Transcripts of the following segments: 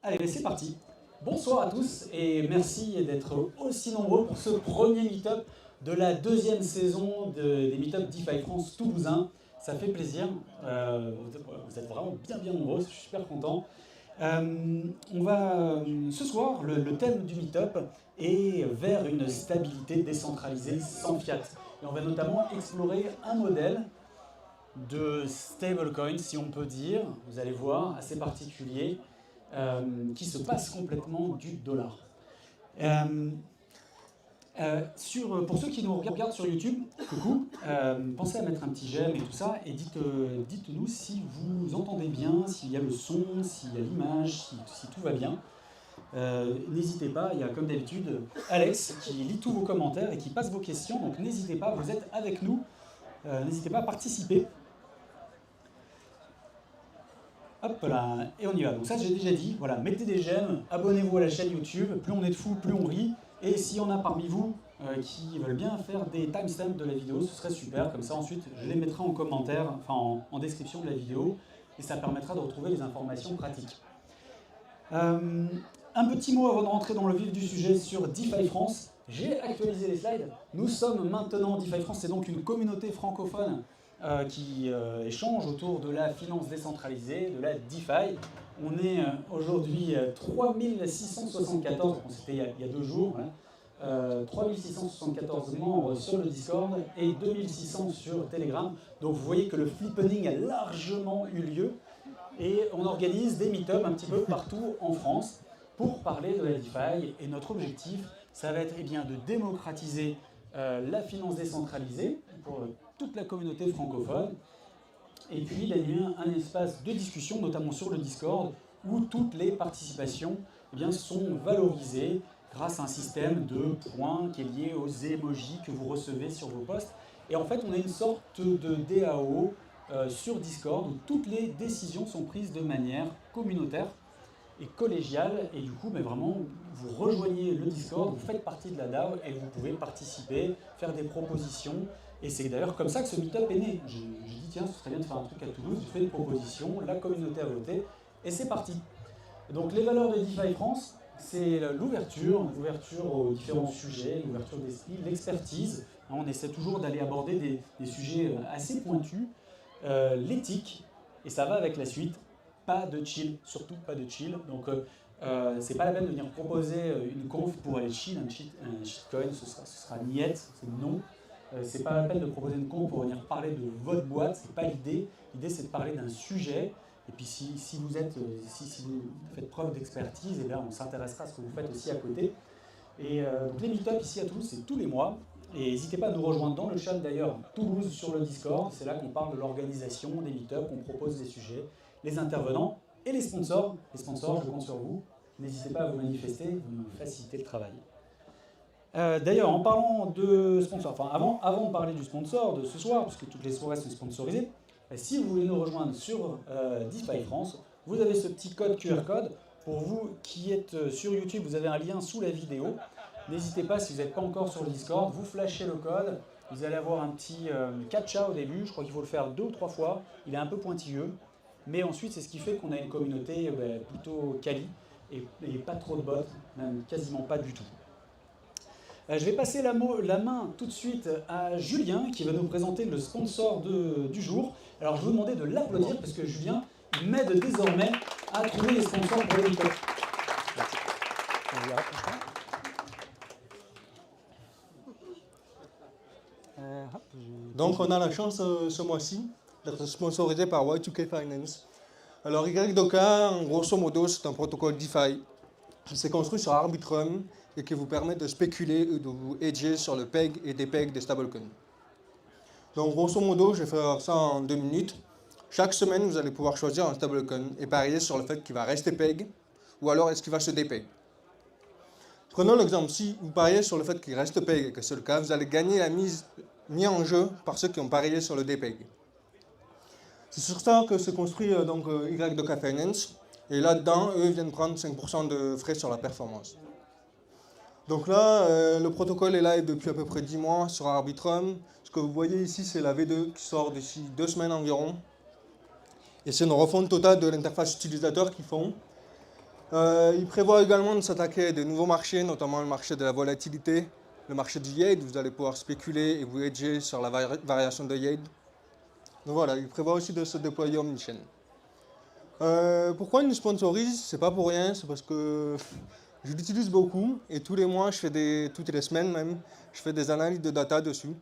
Allez, c'est parti. Bonsoir à tous et merci d'être aussi nombreux pour ce premier meet-up de la deuxième saison des meet-up DeFi France Toulousain. Ça fait plaisir. Vous êtes vraiment bien nombreux, je suis super content. On va ce soir, le thème du meet-up est vers une stabilité décentralisée sans fiat. Et on va notamment explorer un modèle de stablecoin, si on peut dire, vous allez voir, assez particulier, qui se passe complètement du dollar. Pour ceux qui nous regardent sur YouTube, coucou, pensez à mettre un petit j'aime et tout ça, et dites-nous si vous entendez bien, s'il y a le son, s'il y a l'image, si tout va bien. N'hésitez pas, il y a comme d'habitude Alex qui lit tous vos commentaires et qui passe vos questions, donc n'hésitez pas, vous êtes avec nous, n'hésitez pas à participer. Hop là, et on y va. Donc ça, j'ai déjà dit, voilà, mettez des j'aime, abonnez-vous à la chaîne YouTube, plus on est de fous, plus on rit. Et s'il y en a parmi vous qui veulent bien faire des timestamps de la vidéo, ce serait super. Comme ça, ensuite, je les mettrai en commentaire, enfin en description de la vidéo, et ça permettra de retrouver les informations pratiques. Un petit mot avant de rentrer dans le vif du sujet sur DeFi France. J'ai actualisé les slides. Nous sommes maintenant, DeFi France, c'est donc une communauté francophone qui échange autour de la finance décentralisée, de la DeFi. On est aujourd'hui 3674, c'était il y a 2 jours, hein, 3674 membres sur le Discord et 2600 sur Telegram. Donc vous voyez que le flippening a largement eu lieu et on organise des meet-ups un petit peu partout en France pour parler de la DeFi. Et notre objectif, ça va être de démocratiser la finance décentralisée pour toute la communauté francophone, et puis d'animer un espace de discussion, notamment sur le Discord, où toutes les participations sont valorisées grâce à un système de points qui est lié aux emojis que vous recevez sur vos posts. Et en fait, on a une sorte de DAO sur Discord où toutes les décisions sont prises de manière communautaire et collégiale, et du coup, vraiment, vous rejoignez le Discord, vous faites partie de la DAO et vous pouvez participer, faire des propositions. Et c'est d'ailleurs comme ça que ce meet-up est né. J'ai dit, tiens, ce serait bien de faire un truc à Toulouse, je fais une proposition, la communauté a voté, et c'est parti. Donc les valeurs de DeFi France, c'est l'ouverture aux différents sujets, l'ouverture d'esprit, l'expertise. On essaie toujours d'aller aborder des sujets assez pointus, l'éthique, et ça va avec la suite. Pas de chill, surtout pas de chill. Donc c'est pas la peine de venir proposer une conf pour aller chill, un shitcoin, ce sera niette, c'est non. C'est pas la peine de proposer une conf pour venir parler de votre boîte, c'est pas l'idée. L'idée c'est de parler d'un sujet. Et puis si vous faites preuve d'expertise, et là on s'intéressera à ce que vous faites aussi à côté. Et donc les meet-up ici à Toulouse, c'est tous les mois. Et n'hésitez pas à nous rejoindre dans le chat d'ailleurs, Toulouse sur le Discord. C'est là qu'on parle de l'organisation des meet-up, on propose des sujets, les intervenants et les sponsors. Les sponsors, je compte sur vous. N'hésitez pas à vous manifester, vous nous facilitez le travail. D'ailleurs, en parlant de sponsors, avant de parler du sponsor de ce soir, puisque toutes les soirées sont sponsorisées, si vous voulez nous rejoindre sur DeFi France, vous avez ce petit code QR code. Pour vous qui êtes sur YouTube, vous avez un lien sous la vidéo. N'hésitez pas, si vous n'êtes pas encore sur le Discord, vous flashez le code. Vous allez avoir un petit catcha au début. Je crois qu'il faut le faire 2 ou 3 fois. Il est un peu pointilleux. Mais ensuite, c'est ce qui fait qu'on a une communauté plutôt quali et pas trop de bots, même quasiment pas du tout. Je vais passer la main tout de suite à Julien qui va nous présenter le sponsor du jour. Alors je vais vous demander de l'applaudir parce que Julien m'aide désormais à trouver les sponsors pour les meet-up. Donc on a la chance ce mois-ci d'être sponsorisé par Y2K Finance. Alors YDoka, en grosso modo, c'est un protocole DeFi qui s'est construit sur Arbitrum et qui vous permet de spéculer et de vous hedger sur le PEG et des PEG des stablecoins. Donc grosso modo, je vais faire ça en 2 minutes. Chaque semaine, vous allez pouvoir choisir un stablecoin et parier sur le fait qu'il va rester PEG ou alors est-ce qu'il va se dépeg. Prenons l'exemple, si vous pariez sur le fait qu'il reste PEG et que c'est le cas, vous allez gagner la mise en jeu par ceux qui ont parié sur le dépeg. C'est sur ça que se construit YDoka Finance. Et là-dedans, eux viennent prendre 5% de frais sur la performance. Donc là, le protocole est live depuis à peu près 10 mois sur Arbitrum. Ce que vous voyez ici, c'est la V2 qui sort d'ici 2 semaines environ. Et c'est une refonte totale de l'interface utilisateur qu'ils font. Il prévoit également de s'attaquer à de nouveaux marchés, notamment le marché de la volatilité, le marché du yield. Vous allez pouvoir spéculer et vous hedger sur la variation de yield. Donc voilà, il prévoit aussi de se déployer omnichain. Pourquoi il nous sponsorise? C'est pas pour rien, c'est parce que je l'utilise beaucoup et tous les mois, toutes les semaines même, je fais des analyses de data dessus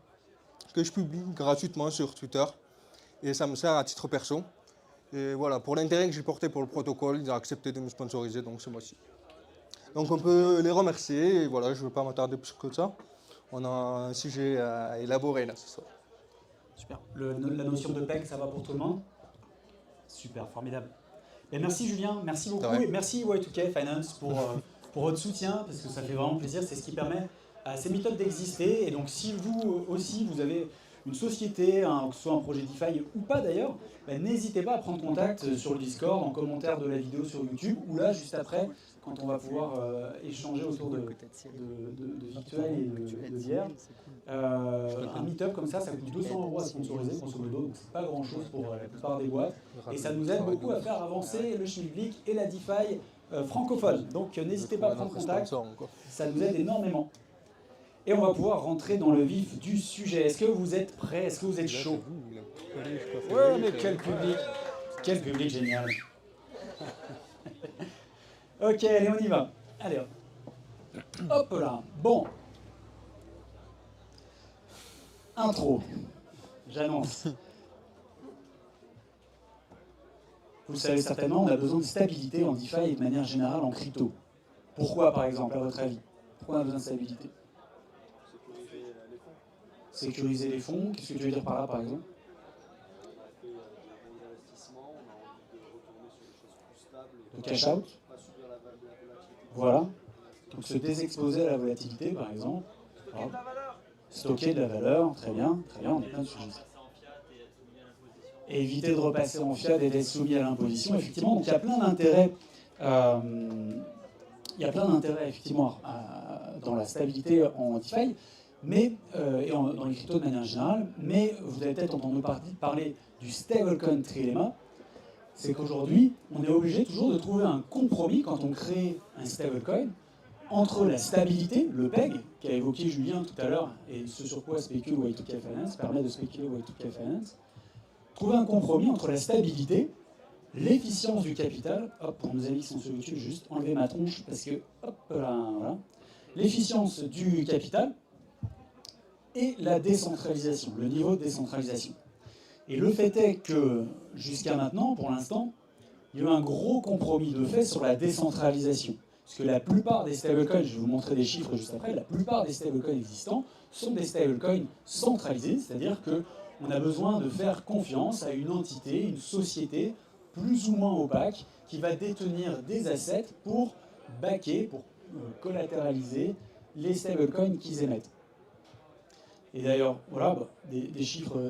que je publie gratuitement sur Twitter et ça me sert à titre perso. Et voilà, pour l'intérêt que j'ai porté pour le protocole, ils ont accepté de nous sponsoriser donc ce mois-ci. Donc on peut les remercier et voilà, je ne veux pas m'attarder plus que ça. On a un sujet à élaborer là ce soir. Super. La notion de PEG, ça va pour tout le monde? Super, formidable. Et merci Julien, merci beaucoup et merci Y2K Finance pour votre soutien parce que ça fait vraiment plaisir, c'est ce qui permet à ces méthodes d'exister. Et donc si vous aussi vous avez une société, que ce soit un projet DeFi ou pas d'ailleurs, n'hésitez pas à prendre contact sur le Discord, en commentaire de la vidéo sur YouTube ou là juste après quand on va pouvoir échanger autour de virtuel et de VR. Un meet-up comme ça coûte 200 € à sponsoriser, grosso modo, donc c'est pas grand-chose pour la plupart des boîtes. Et ça nous aide beaucoup à faire avancer le schmilblick et la DeFi francophone. Donc n'hésitez pas à prendre contact, ça nous aide énormément. Et on va pouvoir rentrer dans le vif du sujet. Est-ce que vous êtes prêts? Est-ce que vous êtes chaud? Ouais, mais quel public génial. Ok, allez, on y va. Allez, hop. Hop là. Bon. Intro. J'annonce. Vous le savez certainement, on a besoin de stabilité en DeFi et de manière générale en crypto. Pourquoi, par exemple, à votre avis? Pourquoi on a besoin de stabilité? Sécuriser les fonds. Qu'est-ce que tu veux dire par là, par exemple? Le cash out. Voilà. Donc se désexposer à la volatilité, par exemple. Stocker de la valeur, très bien, on est plein de sujets. Et éviter de repasser en fiat et d'être soumis à l'imposition, effectivement. Donc il y a plein d'intérêts. Effectivement dans la stabilité en DeFi, mais et dans les cryptos de manière générale. Mais vous avez peut-être entendu parler du stablecoin trilemma. C'est qu'aujourd'hui, on est obligé toujours de trouver un compromis quand on crée un stablecoin entre la stabilité, le PEG, qu'a évoqué Julien tout à l'heure, et ce sur quoi spécule Y2K Finance, permet de spéculer Y2K Finance, trouver un compromis entre la stabilité, l'efficience du capital, hop, pour nos amis qui sont sur YouTube, juste enlever ma tronche, parce que, hop là, voilà, l'efficience du capital et la décentralisation, le niveau de décentralisation. Et le fait est que, jusqu'à maintenant, pour l'instant, il y a eu un gros compromis de fait sur la décentralisation. Parce que la plupart des stablecoins, je vais vous montrer des chiffres juste après, la plupart des stablecoins existants sont des stablecoins centralisés, c'est-à-dire qu'on a besoin de faire confiance à une entité, une société plus ou moins opaque, qui va détenir des assets pour backer, pour collatéraliser les stablecoins qu'ils émettent. Et d'ailleurs, voilà, des chiffres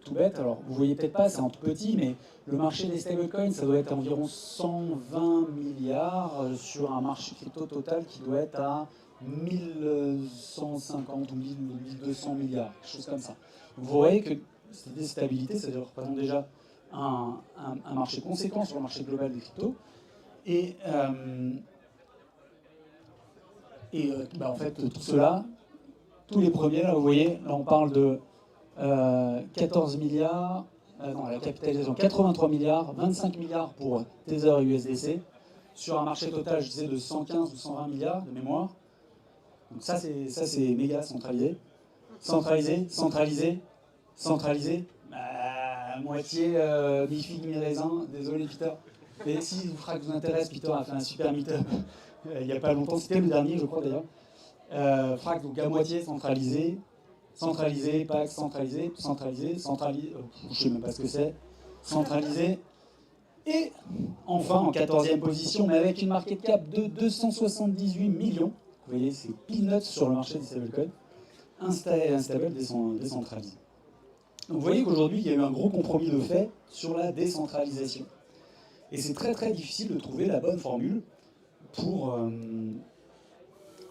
tout bêtes. Alors, vous voyez peut-être pas, c'est en tout petit, mais le marché des stablecoins, ça doit être environ 120 milliards sur un marché crypto total qui doit être à 1150 ou 1200 milliards, quelque chose comme ça. Donc, vous voyez que cette stabilité, ça représente déjà un marché conséquent sur le marché global des cryptos. Et en fait, tout cela, tous les premiers, là, vous voyez, là, on parle de 14 milliards, la capitalisation, 83 milliards, 25 milliards pour Tether et USDC, sur un marché total, je disais, de 115 ou 120 milliards de mémoire. Donc ça, c'est méga centralisé. Centralisé. Moitié mi-figue, mi-raisin. Désolé, Peter. Mais si vous fera que vous intéresse, Peter a fait un super meet-up il n'y a pas longtemps. C'était le dernier, je crois, d'ailleurs. Frac, donc à moitié centralisé, PAC centralisé, je ne sais même pas ce que c'est, centralisé, et enfin en 14e position, mais avec une market cap de 278 millions, vous voyez, c'est peanuts sur le marché des stablecoins, un stable décentralisé. Donc vous voyez qu'aujourd'hui, il y a eu un gros compromis de fait sur la décentralisation. Et c'est très très difficile de trouver la bonne formule pour...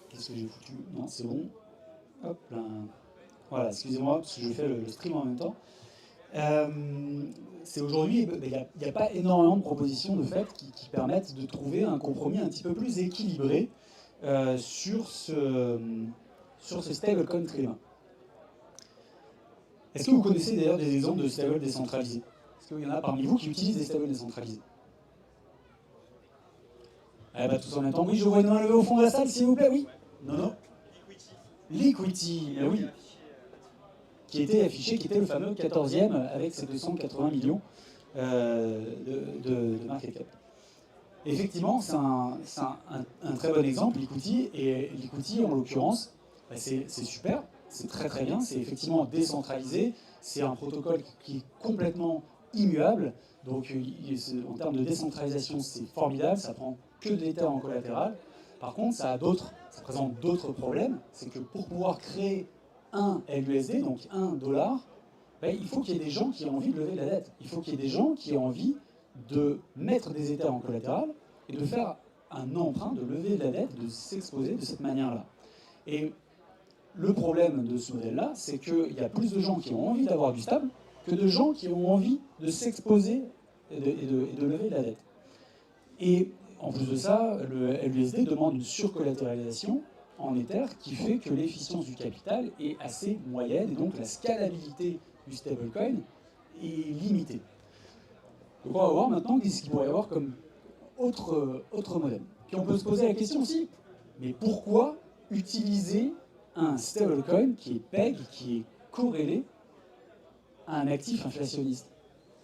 Qu'est-ce que j'ai foutu? Non, c'est bon. Hop là. Voilà, excusez-moi, parce que je fais le stream en même temps. C'est aujourd'hui, il n'y a pas énormément de propositions de fait qui permettent de trouver un compromis un petit peu plus équilibré sur ce stablecoin trillion. Est-ce que vous connaissez d'ailleurs des exemples de stables décentralisés? Est-ce qu'il y en a parmi vous qui utilisent des stables décentralisés? Eh ben, tous en même temps, oui, je vois une main levée au fond de la salle, s'il vous plaît, oui. Non. Liquidity, oui. Qui était affiché, qui était le fameux 14e avec ses 280 millions de market cap. Effectivement, c'est un très bon exemple, Liquidity, et Liquidity, en l'occurrence, bah, c'est super, c'est très bien, c'est effectivement décentralisé, c'est un protocole qui est complètement immuable, donc en termes de décentralisation, c'est formidable, ça prend que de l'Ether en collatéral. Par contre, ça présente d'autres problèmes, c'est que pour pouvoir créer un LUSD, donc $1, ben, il faut qu'il y ait des gens qui aient envie de lever de la dette. Il faut qu'il y ait des gens qui aient envie de mettre des Ethers en collatéral et de faire un emprunt, de lever de la dette, de s'exposer de cette manière-là. Et le problème de ce modèle-là, c'est qu'il y a plus de gens qui ont envie d'avoir du stable que de gens qui ont envie de s'exposer et de lever de la dette. Et en plus de ça, le LUSD demande une surcollatéralisation en Ether qui fait que l'efficience du capital est assez moyenne et donc la scalabilité du stablecoin est limitée. Donc on va voir maintenant ce qu'il pourrait y avoir comme autre modèle. Puis on peut se poser la question aussi, mais pourquoi utiliser un stablecoin qui est peg, qui est corrélé à un actif inflationniste?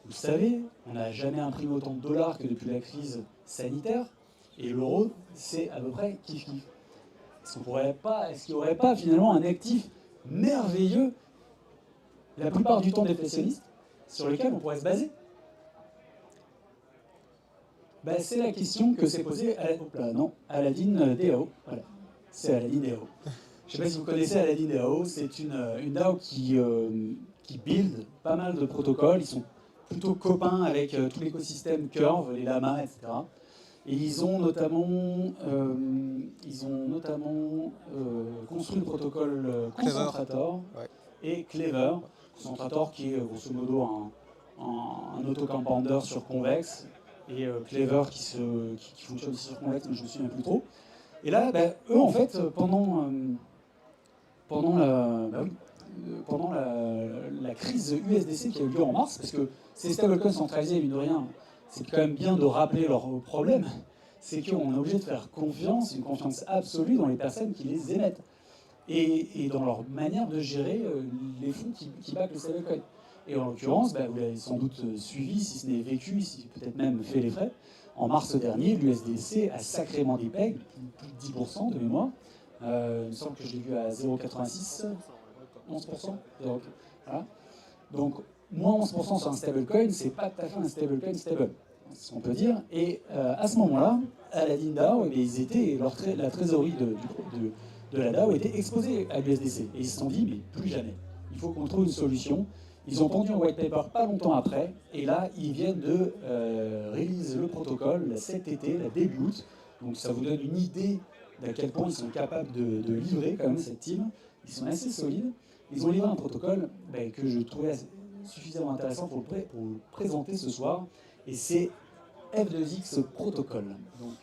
Vous savez, on n'a jamais imprimé autant de dollars que depuis la crise sanitaire, et l'euro, c'est à peu près kiff-kiff. Est-ce qu'il n'y aurait pas finalement un actif merveilleux, la plupart du temps déflationniste, sur lequel on pourrait se baser? Ben, c'est la question que s'est posée Aladdin DAO. Voilà, c'est Aladdin DAO. Je ne sais pas si vous connaissez Aladdin DAO, c'est une DAO qui build pas mal de protocoles. Ils sont plutôt copains avec tout l'écosystème Curve, les Llamas, etc. Et ils ont notamment construit le protocole Concentrator et Clever. Concentrator qui est grosso modo un autocompounder sur Convex et Clever qui fonctionne sur Convex, mais je ne me souviens plus trop. Et là, bah, eux, en fait, pendant la crise USDC qui a eu lieu en mars, parce que ces stablecoins centralisés, mine de rien, c'est quand même bien de rappeler leurs problèmes, c'est qu'on est obligé de faire confiance, une confiance absolue dans les personnes qui les émettent et dans leur manière de gérer les fonds qui backent le stablecoin. Et en l'occurrence, bah, vous l'avez sans doute suivi, si ce n'est vécu, si peut-être même fait les frais. En mars dernier, l'USDC a sacrément dépeg, plus de 10% de mémoire. Il me semble que je l'ai vu à 0,86, 11%. Voilà. Donc, moins 11% sur un stablecoin, c'est pas tout à fait un stablecoin stable, c'est ce qu'on peut dire. Et à ce moment-là, Aladdin DAO, ils étaient, la trésorerie de la DAO était exposée à l'USDC. Et ils se sont dit, mais plus jamais. Il faut qu'on trouve une solution. Ils ont pondu un white paper pas longtemps après, et là, ils viennent de release le protocole cet été, la début août. Donc ça vous donne une idée d'à quel point ils sont capables de livrer quand même cette team. Ils sont assez solides. Ils ont livré un protocole que je trouvais suffisamment intéressant pour le présenter ce soir, et c'est F2X Protocol. Donc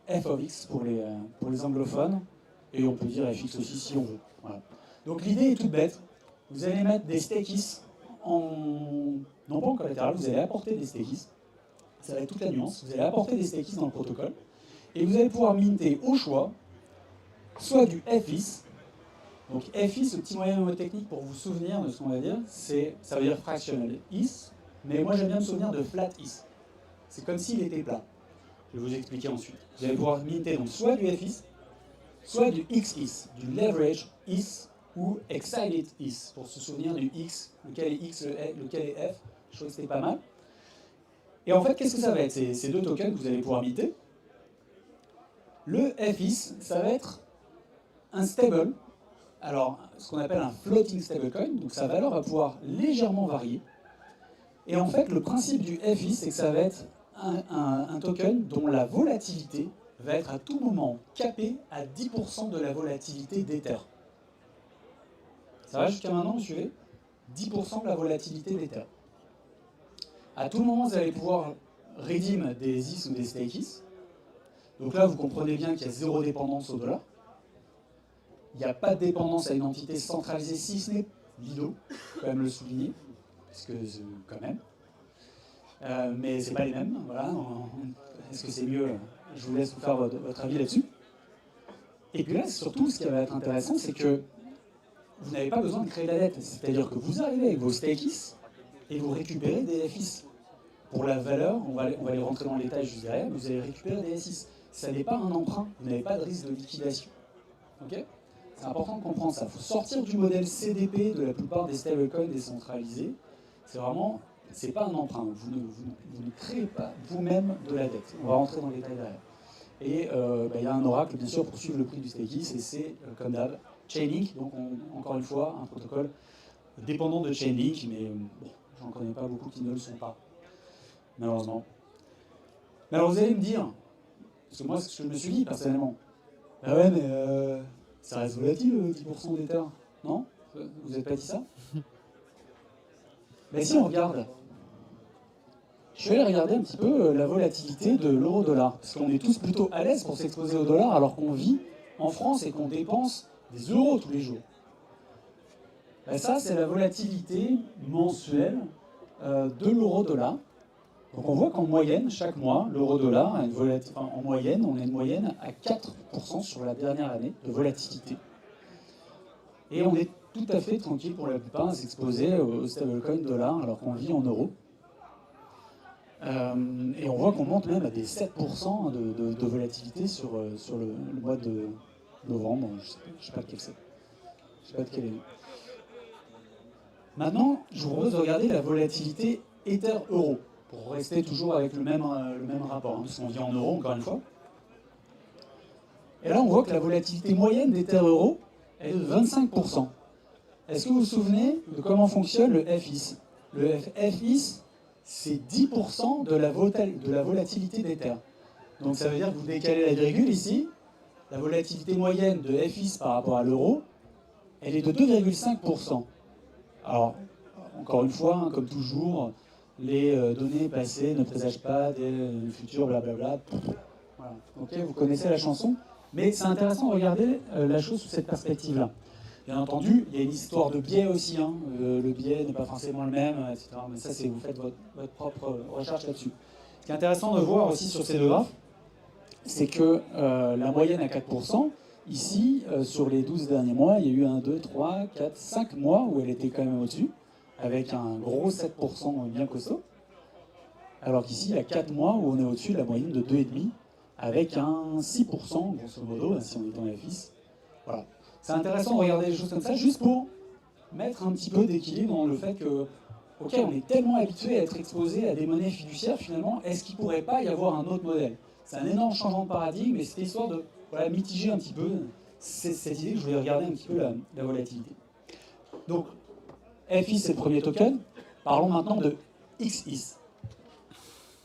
F of X pour les anglophones, et on peut dire FX aussi si on veut. Voilà. Donc l'idée est toute bête. Vous allez mettre des stakes non pas en collatéral, vous allez apporter des stakes. Ça va être toute la nuance. Vous allez apporter des stakes dans le protocole. Et vous allez pouvoir minter au choix, soit du FIS. Donc FIS, ce petit moyen mnémotechnique pour vous souvenir de ce qu'on va dire, ça veut dire fractional is. Mais moi j'aime bien me souvenir de flat is. C'est comme s'il était plat. Je vais vous expliquer ensuite. Vous allez pouvoir minter donc soit du FIS, soit du XIS, du leverage is, ou excited is, pour se souvenir du X, lequel est X, lequel est F. Je trouvais que c'était pas mal. Et en fait, qu'est-ce que ça va être ces deux tokens que vous allez pouvoir minter. Le FIS, ça va être un stable, alors ce qu'on appelle un floating stablecoin, donc sa valeur va pouvoir légèrement varier. Et en fait, le principe du FIS, c'est que ça va être un token dont la volatilité va être à tout moment capée à 10% de la volatilité d'Ether. Ça va jusqu'à maintenant, vous suivez? 10% de la volatilité d'Ether. À tout moment, vous allez pouvoir redeem des IS ou des stakes. Donc là, vous comprenez bien qu'il y a zéro dépendance au dollar. Il n'y a pas de dépendance à une entité centralisée, si ce n'est Lido, il faut quand même le souligner, parce que quand même. Mais c'est pas les mêmes, voilà. Est-ce que c'est mieux? Je vous laisse vous faire votre avis là-dessus. Et puis là, surtout, ce qui va être intéressant, c'est que vous n'avez pas besoin de créer la dette. C'est-à-dire que vous arrivez avec vos stakes et vous récupérez des FIS. Pour la valeur, on va aller rentrer dans les détails juste derrière, vous allez récupérer des S6. Ça n'est pas un emprunt, vous n'avez pas de risque de liquidation. Okay, c'est important de comprendre ça. Il faut sortir du modèle CDP de la plupart des stablecoins décentralisés. C'est vraiment, c'est pas un emprunt. Vous ne créez pas vous-même de la dette. On va rentrer dans les détails derrière. Et il y a un oracle, bien sûr, pour suivre le prix du stakes, et c'est, comme d'hab, Chainlink. Donc, encore une fois, un protocole dépendant de Chainlink, mais bon, j'en connais pas beaucoup qui ne le sont pas, malheureusement. Mais alors, vous allez me dire, parce que moi, ce que je me suis dit, personnellement, ah ouais, mais ça reste volatile, 10% d'Ether, non? Vous n'avez pas dit ça? Mais si on regarde, je suis allé regarder un petit peu la volatilité de l'euro-dollar, parce qu'on est tous plutôt à l'aise pour s'exposer au dollar, alors qu'on vit en France et qu'on dépense des euros tous les jours. Ben ça, c'est la volatilité mensuelle de l'euro-dollar. Donc on voit qu'en moyenne, chaque mois, l'euro-dollar a une volatilité, enfin, en moyenne, on a une moyenne à 4% sur la dernière année de volatilité. Et on est tout à fait tranquille pour la plupart à s'exposer au stablecoin dollar alors qu'on vit en euros. Et on voit qu'on monte même à des 7% de volatilité sur le mois de novembre. Je ne sais pas lequel c'est. Je sais pas de quel est. Maintenant, je vous propose de regarder la volatilité Ether-euro, pour rester toujours avec le même rapport, hein, parce qu'on vit en euros, encore une fois. Et là, on voit que la volatilité moyenne d'Ether-euro, elle est de 25%. Est-ce que vous vous souvenez de comment fonctionne le FIS? Le FIS, c'est 10% de la volatilité d'Ether. Donc ça veut dire que vous décalez la virgule ici, la volatilité moyenne de FIS par rapport à l'euro, elle est de 2,5%. Alors, encore une fois, hein, comme toujours, les données passées ne présagent pas des futurs, blablabla. Voilà. Ok, vous connaissez la chanson, mais c'est intéressant de regarder la chose sous cette perspective-là. Bien entendu, il y a une histoire de biais aussi. Hein. Le biais n'est pas forcément le même, etc. Mais ça, c'est vous faites votre propre recherche là-dessus. Ce qui est intéressant de voir aussi sur ces deux graphes, c'est que la moyenne à 4%, ici, sur les 12 derniers mois, il y a eu 1, 2, 3, 4, 5 mois où elle était quand même au-dessus, avec un gros 7% bien costaud. Alors qu'ici, il y a 4 mois où on est au-dessus de la moyenne de 2,5%, avec un 6%, grosso modo, si on est dans la FIS. Voilà. C'est intéressant de regarder les choses comme ça, juste pour mettre un petit peu d'équilibre dans le fait que, ok, on est tellement habitué à être exposé à des monnaies fiduciaires, finalement, est-ce qu'il ne pourrait pas y avoir un autre modèle? C'est un énorme changement de paradigme, et c'était histoire de mitiger un petit peu cette idée que je voulais regarder un petit peu la volatilité. Donc, FI, c'est le premier token. Parlons maintenant de XIS.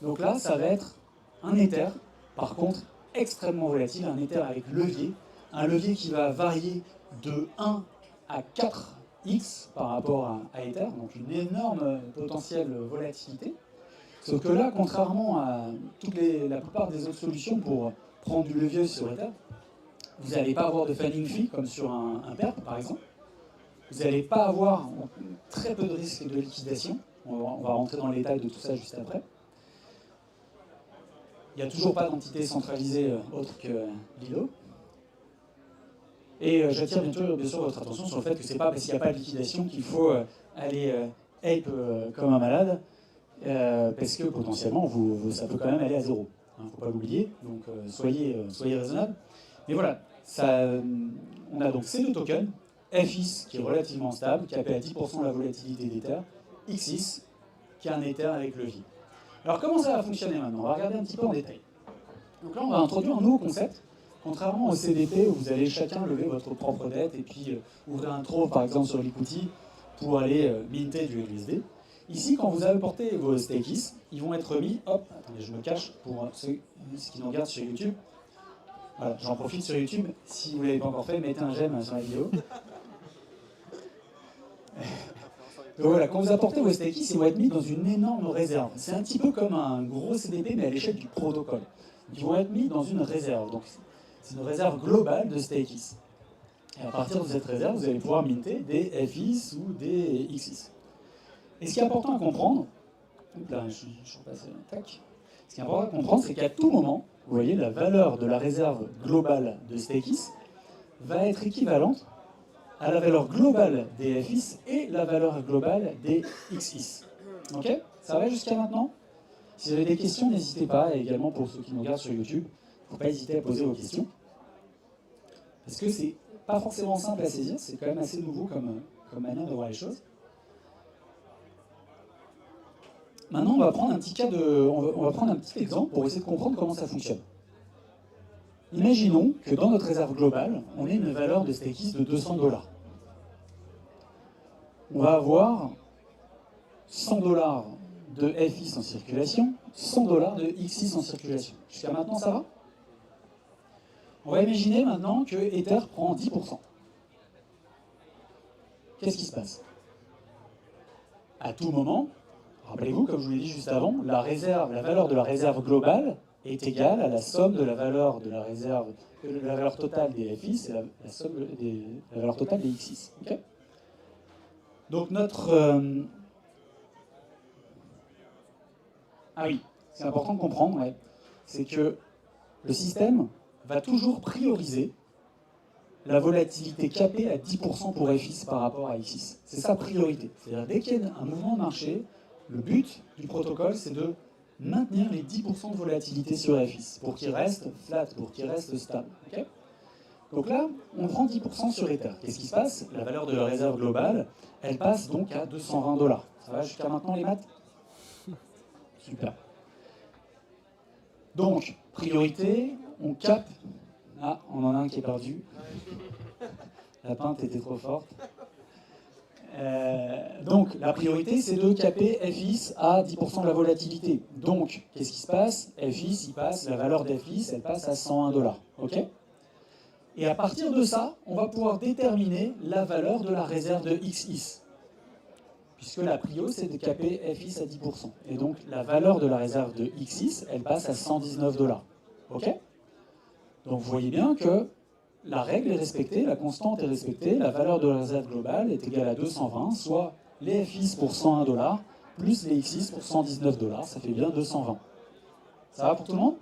Donc là, ça va être un Ether, par contre, extrêmement volatile, un Ether avec levier, un levier qui va varier de 1 à 4x par rapport à Ether, donc une énorme potentielle volatilité. Sauf que là, contrairement à la plupart des autres solutions pour prendre du levier sur Ether, vous n'allez pas avoir de funding fee comme sur un PERP par exemple. Vous n'allez pas avoir très peu de risque de liquidation. On va rentrer dans les détails de tout ça juste après. Il n'y a toujours pas d'entité centralisée autre que Lido. Et j'attire bien sûr votre attention sur le fait que ce n'est pas parce qu'il n'y a pas de liquidation qu'il faut aller ape comme un malade, parce que potentiellement, ça peut quand même aller à zéro. Il ne faut pas l'oublier, donc soyez raisonnable. Mais voilà, on a donc ces deux tokens, FIS qui est relativement stable, qui a payé à 10% la volatilité d'Ether, XIS qui est un Ether avec levier. Alors comment ça va fonctionner maintenant? On va regarder un petit peu en détail. Donc là, on va introduire un nouveau concept. Contrairement au CDP où vous allez chacun lever votre propre dette et puis ouvrir un trove par exemple sur l'equity pour aller minter du USD. Ici, quand vous apportez vos stakes, ils vont être mis, hop, attendez, je me cache pour ceux qui nous regardent sur YouTube. Voilà, j'en profite sur YouTube. Si vous ne l'avez pas encore fait, mettez un j'aime sur la vidéo. Donc voilà, quand vous apportez vos stakes, ils vont être mis dans une énorme réserve. C'est un petit peu comme un gros CDP, mais à l'échelle du protocole. Ils vont être mis dans une réserve. Donc c'est une réserve globale de stakes. Et à partir de cette réserve, vous allez pouvoir minter des FIS ou des XIS. Et ce qui est important à comprendre, là, je repasse, tac. Ce qui est important à comprendre, c'est qu'à tout moment, vous voyez, la valeur de la réserve globale de stakes va être équivalente à la valeur globale des FIS et la valeur globale des XIS. Ok? Ça va jusqu'à maintenant? Si vous avez des questions, n'hésitez pas, et également pour ceux qui nous regardent sur YouTube, il ne faut pas hésiter à poser vos questions. Parce que c'est pas forcément simple à saisir, c'est quand même assez nouveau comme manière de voir les choses. Maintenant, on va prendre un petit exemple pour essayer de comprendre comment ça fonctionne. Imaginons que dans notre réserve globale, on ait une valeur de stakes de 200 $. On va avoir 100 $ de FIS en circulation, 100 $ de XIS en circulation. Jusqu'à maintenant, ça va? On va imaginer maintenant que Ether prend 10%. Qu'est-ce qui se passe? À tout moment, rappelez-vous, comme je vous l'ai dit juste avant, la valeur de la réserve globale est égale à la somme de la valeur de la réserve, la valeur totale des FIS et la somme de la valeur totale des XIS. Okay, donc ah oui, c'est important de comprendre, ouais, c'est que le système va toujours prioriser la volatilité capée à 10% pour FIS par rapport à XIS. C'est sa priorité. C'est-à-dire dès qu'il y a un mouvement de marché, le but du protocole, c'est de maintenir les 10% de volatilité sur FIS pour qu'il reste flat, pour qu'il reste stable. Okay, donc là, on prend 10% sur Ether. Qu'est-ce qui se passe? La valeur de la réserve globale, elle passe donc à 220 $. Ça va jusqu'à maintenant les maths? Super. Donc, priorité, on capte. Ah, on en a un qui est perdu. La pinte était trop forte. Donc, la priorité, c'est de caper FIS à 10% de la volatilité. Donc, qu'est-ce qui se passe? FIS, la valeur d'FIS, elle passe à 101 $. OK? Et à partir de ça, on va pouvoir déterminer la valeur de la réserve de XIS. Puisque la prio, c'est de caper FIS à 10%. Et donc, la valeur de la réserve de XIS, elle passe à 119 $. OK? Donc, vous voyez bien que la règle est respectée, la constante est respectée, la valeur de la réserve globale est égale à 220, soit les FIS pour 101 $ plus les XIS pour 119 $. Ça fait bien 220. Ça va pour tout le monde?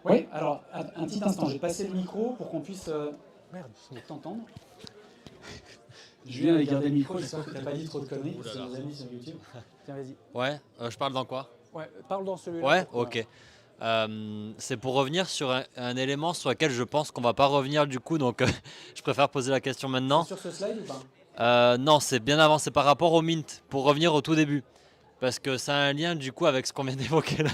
Oui, alors, un petit instant, je vais passer le micro pour qu'on puisse t'entendre. Julien avait gardé le micro, j'espère que tu n'as pas dit trop de conneries, parce que nos amis sur YouTube. Tiens, vas-y. Ouais, je parle dans quoi? Ouais, parle dans celui-là. Ouais, ok. C'est pour revenir sur un élément sur lequel je pense qu'on va pas revenir du coup, donc je préfère poser la question maintenant. C'est sur ce slide ou pas? Non, c'est bien avant, c'est par rapport au mint, pour revenir au tout début. Parce que ça a un lien du coup avec ce qu'on vient d'évoquer là.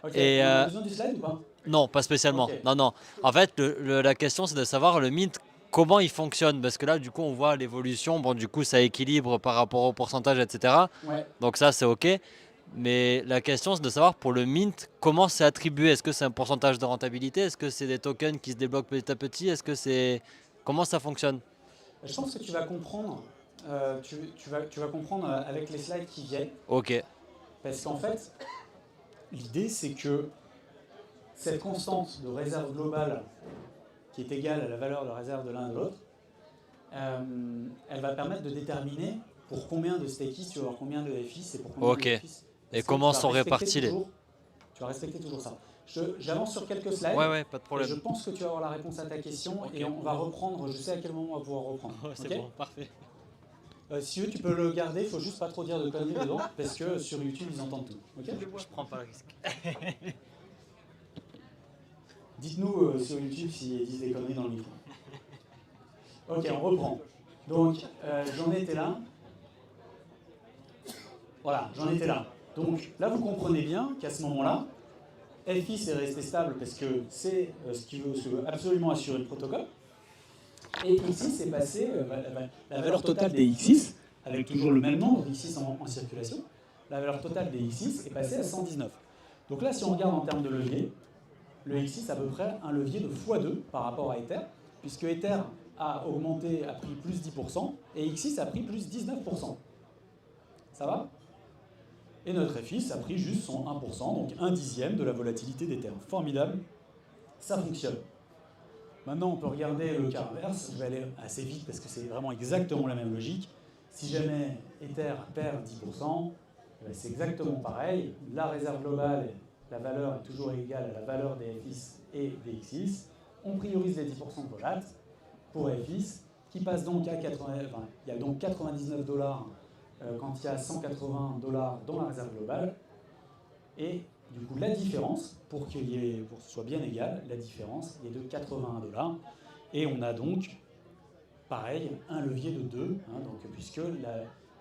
Ok, Et, on a besoin du slide ou pas? Non, pas spécialement. Ok. Non, non. En fait, la question c'est de savoir le mint, comment il fonctionne. Parce que là, du coup, on voit l'évolution. Bon, du coup, ça équilibre par rapport au pourcentage, etc. Ouais. Donc ça, c'est ok. Mais la question, c'est de savoir pour le mint, comment c'est attribué. Est-ce que c'est un pourcentage de rentabilité? Est-ce que c'est des tokens qui se débloquent petit à petit? Est-ce que c'est... Comment ça fonctionne? Je pense que tu vas comprendre, tu vas comprendre avec les slides qui viennent. Ok. Parce qu'en fait, l'idée, c'est que cette constante de réserve globale, qui est égale à la valeur de réserve de l'un et de l'autre, elle va permettre de déterminer pour combien de stakes tu vas avoir combien de FIS et pour combien Ok. de FIS. Et comment sont répartis les... Tu vas respecter toujours ça. J'avance sur quelques slides. Ouais, pas de problème. Je pense que tu vas avoir la réponse à ta question et on va reprendre. Je sais à quel moment on va pouvoir reprendre. C'est okay, bon, parfait. Si tu veux, tu peux le garder. Il faut juste pas trop dire de conneries dedans parce que sur YouTube ils entendent tout. Okay, Je prends pas le risque. Dites-nous sur YouTube s'ils disent des conneries dans le micro. Ok, on reprend. Donc, j'en étais là. Voilà, j'en étais là. Donc, là, vous comprenez bien qu'à ce moment-là, FIS est resté stable parce que c'est ce qui veut absolument assurer le protocole. Et XIS est passé, la valeur totale des XIS, avec toujours le même nombre d'XIS en circulation, la valeur totale des XIS est passée à 119. Donc là, si on regarde en termes de levier, le XIS a à peu près un levier de x2 par rapport à Ether, puisque Ether a augmenté, a pris plus 10%, et X6 a pris plus 19%. Ça va? Et notre FX a pris juste son 1%, donc 1/10 de la volatilité d'Ether. Formidable, ça fonctionne. Maintenant, on peut regarder le cas inverse. Je vais aller assez vite parce que c'est vraiment exactement la même logique. Si jamais Ether perd 10%, c'est exactement pareil. La réserve globale, la valeur est toujours égale à la valeur des FX et des XX. On priorise les 10% de volat pour FX, qui passe donc à 80, enfin, il y a donc 99 $ quand il y a 180 $ dans la réserve globale. Et du coup, la différence, pour que ce soit bien égal, la différence est de 81 $. Et on a donc, pareil, un levier de 2, donc, puisque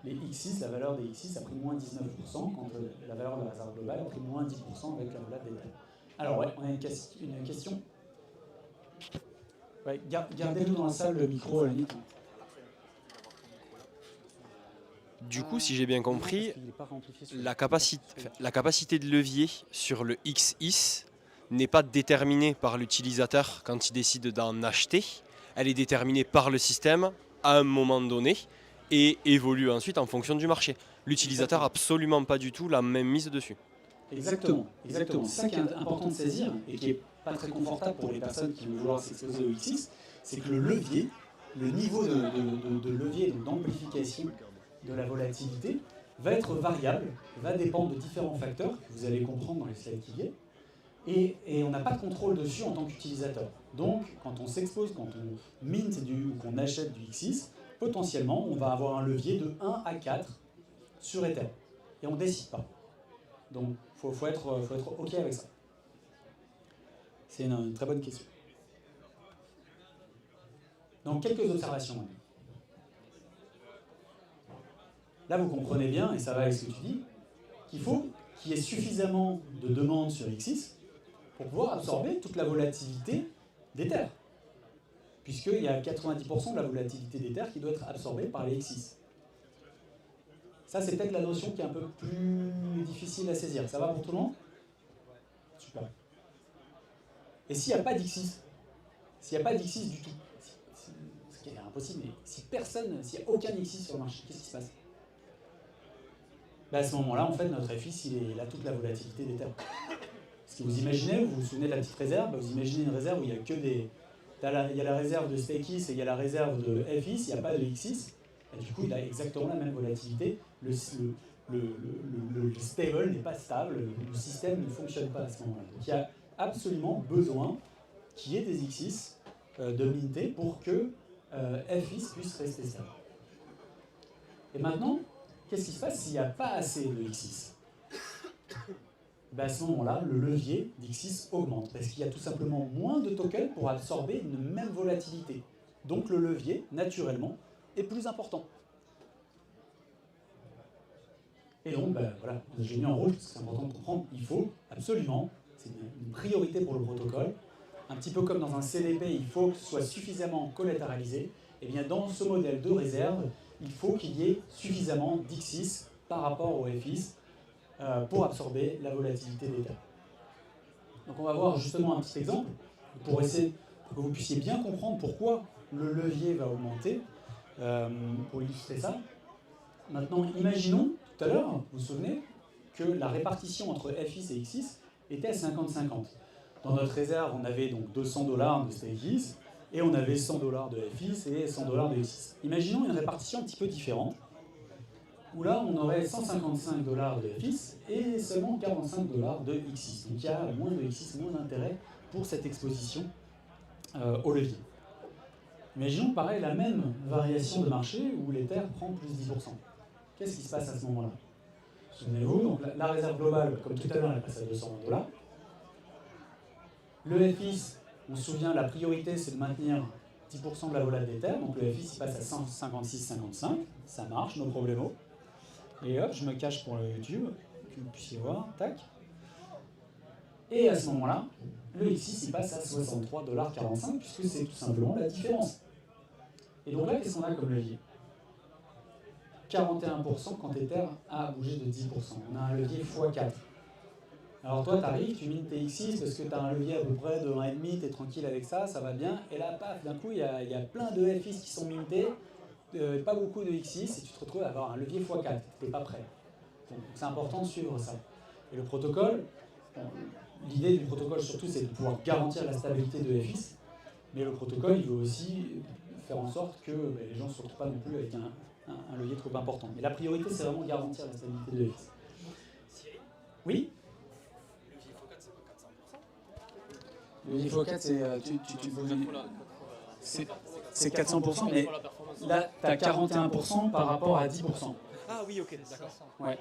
les X6, la valeur des X6 a pris moins 19%, quand la valeur de la réserve globale a pris moins 10% avec la volate d'Ether. Alors, ouais, on a une question. Ouais, gardez-le dans la salle, le micro, à la limite. Du coup, si j'ai bien compris, la capacité de levier sur le XIS n'est pas déterminée par l'utilisateur quand il décide d'en acheter. Elle est déterminée par le système à un moment donné et évolue ensuite en fonction du marché. L'utilisateur n'a absolument pas du tout la même mise dessus. Exactement. C'est ça qui est important de saisir et qui n'est pas très confortable pour les personnes qui vont vouloir s'exposer au XIS, c'est que le levier, le niveau de levier, donc d'amplification de la volatilité, va être variable, va dépendre de différents facteurs que vous allez comprendre dans les slides qui viennent, et on n'a pas de contrôle dessus en tant qu'utilisateur. Donc, quand on s'expose, quand on mint ou qu'on achète du XIS, potentiellement, on va avoir un levier de 1 à 4 sur Ether, et on ne décide pas. Donc, il faut être OK avec ça. C'est une très bonne question. Donc, quelques observations maintenant. Là, vous comprenez bien, et ça va avec ce que tu dis, qu'il faut qu'il y ait suffisamment de demandes sur XIS pour pouvoir absorber toute la volatilité d'Ether. Puisqu'il y a 90% de la volatilité d'Ether qui doit être absorbée par les XIS. Ça, c'est peut-être la notion qui est un peu plus difficile à saisir. Ça va pour tout le monde? Super. Et s'il n'y a pas d'XIS, s'il n'y a pas d'XIS du tout, ce qui est impossible, mais s'il n'y a aucun XIS sur le marché, qu'est-ce qui se passe? À ce moment-là, en fait, notre FX, il a toute la volatilité d'Ether. Parce que vous imaginez, vous vous souvenez de la petite réserve, vous imaginez une réserve où il n'y a que des... Il y a la réserve de StakeX et il y a la réserve de FX, il n'y a pas de XIS. Et du coup, il a exactement la même volatilité. Le stable n'est pas stable, le système ne fonctionne pas à ce moment-là. Donc il y a absolument besoin qu'il y ait des XIS de minter pour que FX puisse rester stable. Et maintenant, qu'est-ce qui se passe s'il n'y a pas assez de XIS? À ce moment-là, le levier d'XIS augmente, parce qu'il y a tout simplement moins de tokens pour absorber une même volatilité. Donc le levier, naturellement, est plus important. Et donc, voilà, j'ai mis en rouge, parce que c'est important de comprendre, il faut absolument, c'est une priorité pour le protocole, un petit peu comme dans un CDP, il faut que ce soit suffisamment collatéralisé, et bien dans ce modèle de réserve, il faut qu'il y ait suffisamment d'XIS par rapport au FIS pour absorber la volatilité d'Ether. Donc on va voir justement un petit exemple pour que vous puissiez bien comprendre pourquoi le levier va augmenter, pour illustrer ça. Maintenant, imaginons, tout à l'heure, vous vous souvenez, que la répartition entre FIS et XIS était à 50-50. Dans notre réserve, on avait donc 200 $ de StakeX, et on avait 100 $ de FIS et 100 $ de XIS. Imaginons une répartition un petit peu différente, où là, on aurait 155 $ de FIS et seulement 45 $ de XIS. Donc il y a moins de XIS, moins d'intérêt pour cette exposition au levier. Imaginons pareil la même variation de marché où l'Ether prend plus 10%. Qu'est-ce qui se passe à ce moment-là? Souvenez-vous, donc la réserve globale, comme tout à l'heure, elle passe à 220 $. Le FIS, on se souvient, la priorité c'est de maintenir 10% de la volate d'Ether, donc le FIS il passe à 156,55, ça marche, no problemo. Et hop, je me cache pour le YouTube, que vous puissiez voir, tac. Et à ce moment-là, le XIS il passe à 63,45 $, puisque c'est tout simplement la différence. Et donc là, qu'est-ce qu'on a comme levier? 41% quand Ether a bougé de 10%. On a un levier x4. Alors toi, tu arrives, tu mines tes X6 parce que tu as un levier à peu près de 1,5, tu es tranquille avec ça, ça va bien. Et là, paf, d'un coup, il y a plein de F6 qui sont mintés, pas beaucoup de X6, et tu te retrouves à avoir un levier x4, tu n'es pas prêt. Donc c'est important de suivre ça. Et le protocole, bon, l'idée du protocole surtout, c'est de pouvoir garantir la stabilité de FX, mais le protocole, il veut aussi faire en sorte que les gens ne se retrouvent pas non plus avec un levier trop important. Mais la priorité, c'est vraiment garantir la stabilité de FX. Oui ? Le levier x4, c'est 400%, mais là, tu as 41% par rapport à 10%. Ah oui, ok, d'accord. Ouais.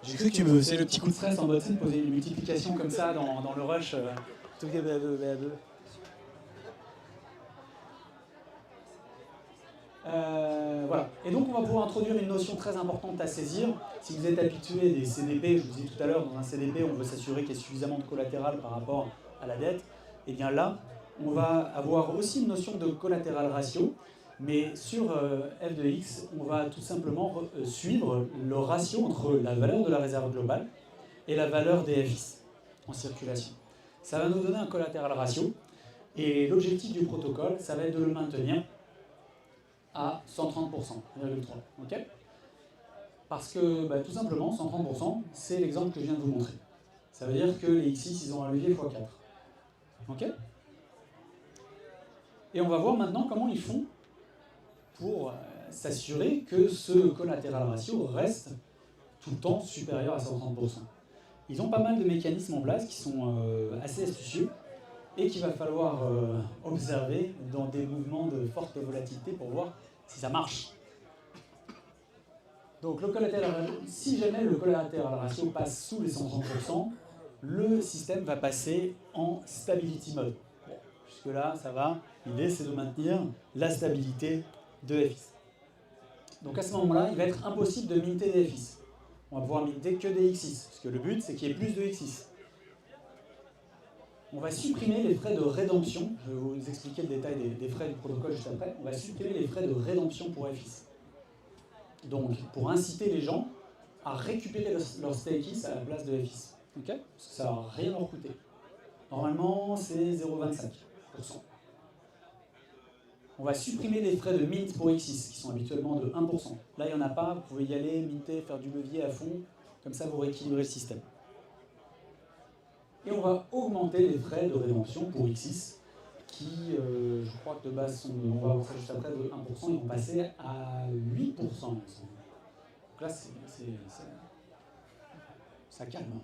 J'ai cru que tu me faisais le petit coup de stress en mode de poser une multiplication comme ça dans le rush. Tout cas, voilà. Et donc on va pouvoir introduire une notion très importante à saisir. Si vous êtes habitué des CDP, je vous disais tout à l'heure, dans un CDP, on veut s'assurer qu'il y ait suffisamment de collatéral par rapport à la dette. Et bien là, on va avoir aussi une notion de collatéral ratio. Mais sur f de x, on va tout simplement suivre le ratio entre la valeur de la réserve globale et la valeur des FX en circulation. Ça va nous donner un collatéral ratio. Et l'objectif du protocole, ça va être de le maintenir à 130%, 1,3. Okay, parce que tout simplement, 130%, c'est l'exemple que je viens de vous montrer. Ça veut dire que les X6, ils ont un levier x4. Ok, et on va voir maintenant comment ils font pour s'assurer que ce collatéral ratio reste tout le temps supérieur à 130%. Ils ont pas mal de mécanismes en place qui sont assez astucieux et qu'il va falloir observer dans des mouvements de forte volatilité pour voir si ça marche. Donc le collatéral, si jamais le collatéral ratio passe sous les 130%, le système va passer en stability mode. Bon, jusque-là, ça va. L'idée, c'est de maintenir la stabilité de FX. Donc à ce moment-là, il va être impossible de minter des FX. On va pouvoir minter que des X6, parce que le but, c'est qu'il y ait plus de X6. On va supprimer les frais de rédemption. Je vais vous expliquer le détail des frais du protocole juste après. On va supprimer les frais de rédemption pour FX. Donc, pour inciter les gens à récupérer leur StakeX à la place de FX. Okay, parce que ça ne va rien leur coûter. Normalement, c'est 0,25%. On va supprimer les frais de mint pour X6, qui sont habituellement de 1%. Là, il n'y en a pas, vous pouvez y aller, minter, faire du levier à fond, comme ça vous rééquilibrez le système. Et on va augmenter les frais de rédemption pour X6, qui, je crois que de base, sont, on va voir ça juste après, de 1%, ils vont passer à 8%. Donc là, ça calme.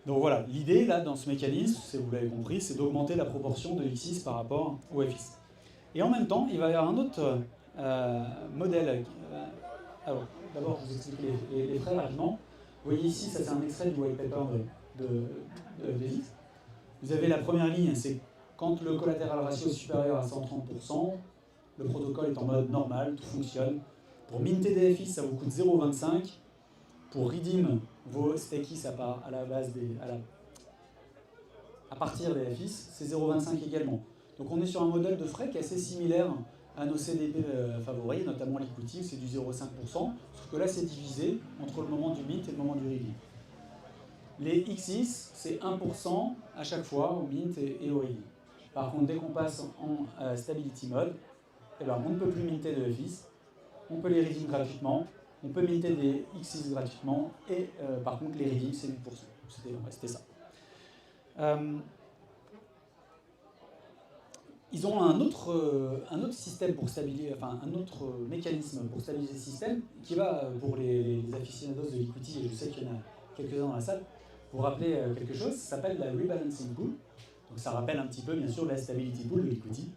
Donc voilà, l'idée, là, dans ce mécanisme, vous l'avez compris, c'est d'augmenter la proportion de X6 par rapport au FX. Et en même temps, il va y avoir un autre modèle. Alors, d'abord, je vous explique les frais rapidement. Vous voyez ici, ça c'est un extrait du white paper de FX. Vous avez la première ligne, c'est quand le collatéral ratio est supérieur à 130%, le protocole est en mode normal, tout fonctionne. Pour minter des FX, ça vous coûte 0,25. Pour redeem vos StakeX à partir des FX, c'est 0,25 également. Donc on est sur un modèle de frais qui est assez similaire à nos CDP favoris, notamment l'equity, c'est du 0,5%, sauf que là c'est divisé entre le moment du mint et le moment du redeem. Les X6, c'est 1% à chaque fois au mint et au redeem. Par contre, dès qu'on passe en stability mode, eh ben, on ne peut plus minter de FX, on peut les redeem gratuitement, on peut minter des X6 gratuitement, et par contre les redeem c'est 8%. C'était ça. Ils ont un autre système pour stabiliser, enfin un autre mécanisme pour stabiliser le système qui va, pour les aficionados de l'equity, et je sais qu'il y en a quelques-uns dans la salle, vous rappeler quelque chose, ça s'appelle la rebalancing pool. Donc ça rappelle un petit peu bien sûr la stability pool de l'equity.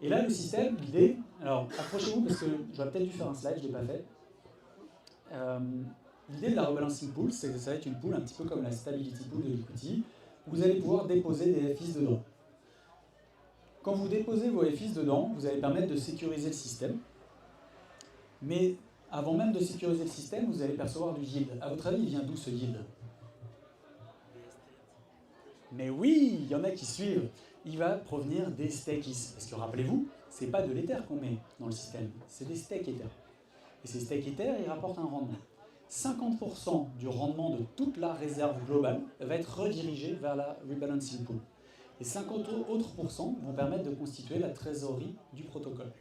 Et là le système, l'idée, alors approchez-vous parce que j'aurais peut-être dû faire un slide, je ne l'ai pas fait. L'idée de la rebalancing pool, c'est que ça va être une pool un petit peu comme la stability pool de l'equity, où vous allez pouvoir déposer des FX dedans. Quand vous déposez vos FX dedans, vous allez permettre de sécuriser le système. Mais avant même de sécuriser le système, vous allez percevoir du yield. À votre avis, il vient d'où ce yield? Mais oui, il y en a qui suivent. Il va provenir des StakeX. Parce que rappelez-vous, ce n'est pas de l'Ether qu'on met dans le système, c'est des stake Ether. Et ces stake Ether, ils rapportent un rendement. 50% du rendement de toute la réserve globale va être redirigé vers la rebalancing pool. Et 50 autres pourcents vont permettre de constituer la trésorerie du protocole.